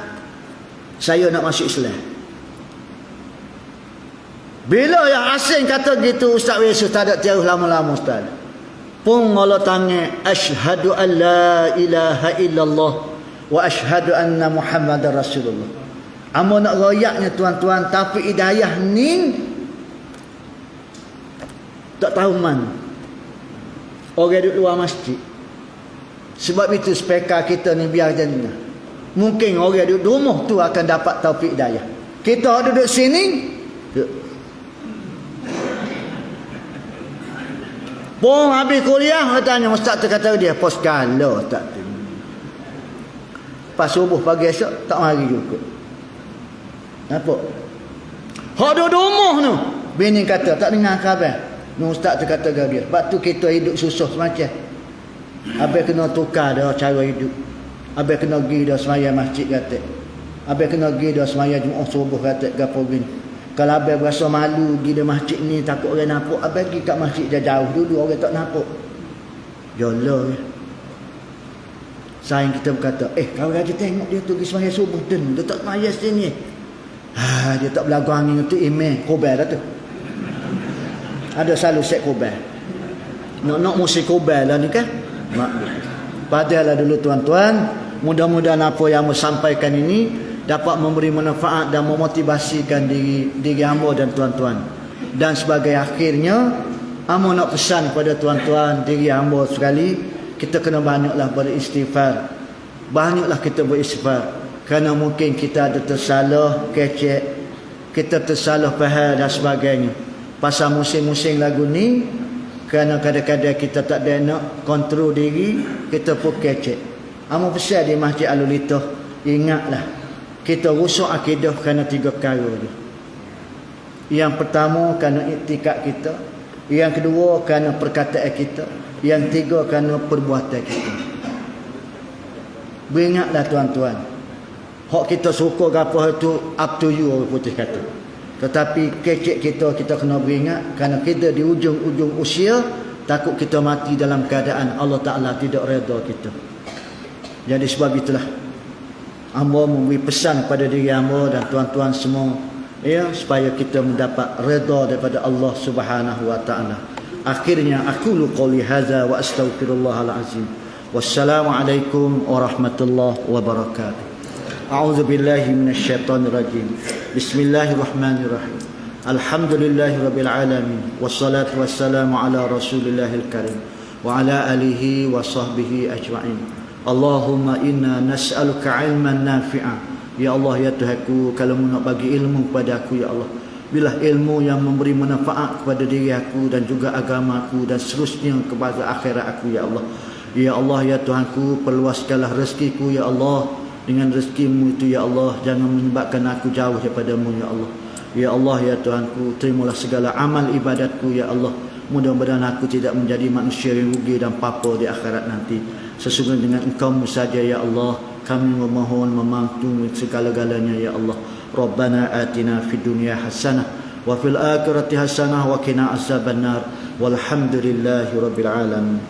saya nak masuk Islam. Bila yang Asyik kata gitu, Ustaz Wajih Yusuf tak ada tiarus lama-lama Ustaz. Pun Allah tanya, asyhadu an la ilaha illallah wa asyhadu anna Muhammadar Rasulullah. Amo nak royaknya tuan-tuan, tapi hidayah ni tak tahu mana. Orang duduk luar masjid. Sebab itu spekar kita ni biar jannah. Mungkin orang duduk rumah tu akan dapat taufik hidayah. Kita duduk sini, pun habis kuliah, tanya ustaz tu kata dia, pos gala tak tu. Pas subuh pagi esok tak mari juga. Nampak? Hak duduk rumah tu, bini kata tak dengar khabar. Nu ustaz tu kata dia, sebab tu kita hidup susah semacam. Habis kena tukar dah cara hidup. Habis kena pergi dah semaya masjid kata. Habis kena pergi dah semaya Jumaat subuh kata gapo gini. Kalau habis berasa malu pergi di masjid ni takut orang nampak, habis pergi kat masjid jauh dulu orang tak nampak. Jolo. Sayang kita berkata, kalau Raja tengok dia tu pergi semaya subuh dan dia tak semaya sini. Dia tak berlagu angin tu email kobar dah tu. Ada selalu set kobar. Nak musik kobar lah ni kan. Padahal dulu tuan-tuan, mudah-mudahan apa yang saya sampaikan ini dapat memberi manfaat dan memotivasikan diri hamba dan tuan-tuan. Dan sebagai akhirnya, hamba nak pesan kepada tuan-tuan, diri hamba sekali, kita kena banyaklah beristighfar. Banyaklah kita beristighfar. Kerana mungkin kita ada tersalah kecek, kita tersalah faham dan sebagainya. Pasal musim-musim lagu ni, Kerana kadang-kadang kita tak ada nak kontrol diri, kita pun kecek. Amu pesan di Masjid Al-Ulitah, ingatlah, kita rusak akidah kerana 3 perkara ni. Yang pertama kerana iktikad kita, yang kedua kerana perkataan kita, yang tiga kerana perbuatan kita. Beringatlah tuan-tuan, hak kita suka apa itu up to you, orang putih kata. Tetapi kecek kita kena beringat, kerana kita di ujung-ujung usia, takut kita mati dalam keadaan Allah Ta'ala tidak redha kita. Jadi sebab itulah hamba memberi pesan kepada diri hamba dan tuan-tuan semua, ya, supaya kita mendapat redha daripada Allah Subhanahu wa Ta'ala. Akhirnya aqulu qouli hadza wa astaghfirullahal azim. Wassalamualaikum warahmatullahi wabarakatuh. A'udzu billahi minasyaitonir rajim. Bismillahirrahmanirrahim. Alhamdulillahirabbil alamin wassalatu wassalamu ala rasulillahil karim wa ala alihi wa sahbihi ajma'in. Allahumma inna nas'aluka ilman nafi'a. Ya Allah, ya Tuhanku, kalau nak bagi ilmu kepada aku, ya Allah, bila ilmu yang memberi manfaat kepada diri aku dan juga agamaku dan seterusnya kepada akhirat aku, ya Allah. Ya Allah, ya Tuhanku, perluaskanlah rezekiku, ya Allah. Dengan rezekimu itu, ya Allah, jangan menyebabkan aku jauh daripadamu, ya Allah. Ya Allah, ya Tuhanku, terimalah segala amal ibadatku, ya Allah. Mudah-mudahan aku tidak menjadi manusia yang rugi dan papa di akhirat nanti. Sesungguhnya dengan Engkau saja, ya Allah, kami memohon memantu segala-galanya, ya Allah. Rabbana atina fid dunya hasanah wa fil akhirati hasanah wa qina azabannar. Walhamdulillahi rabbil alamin.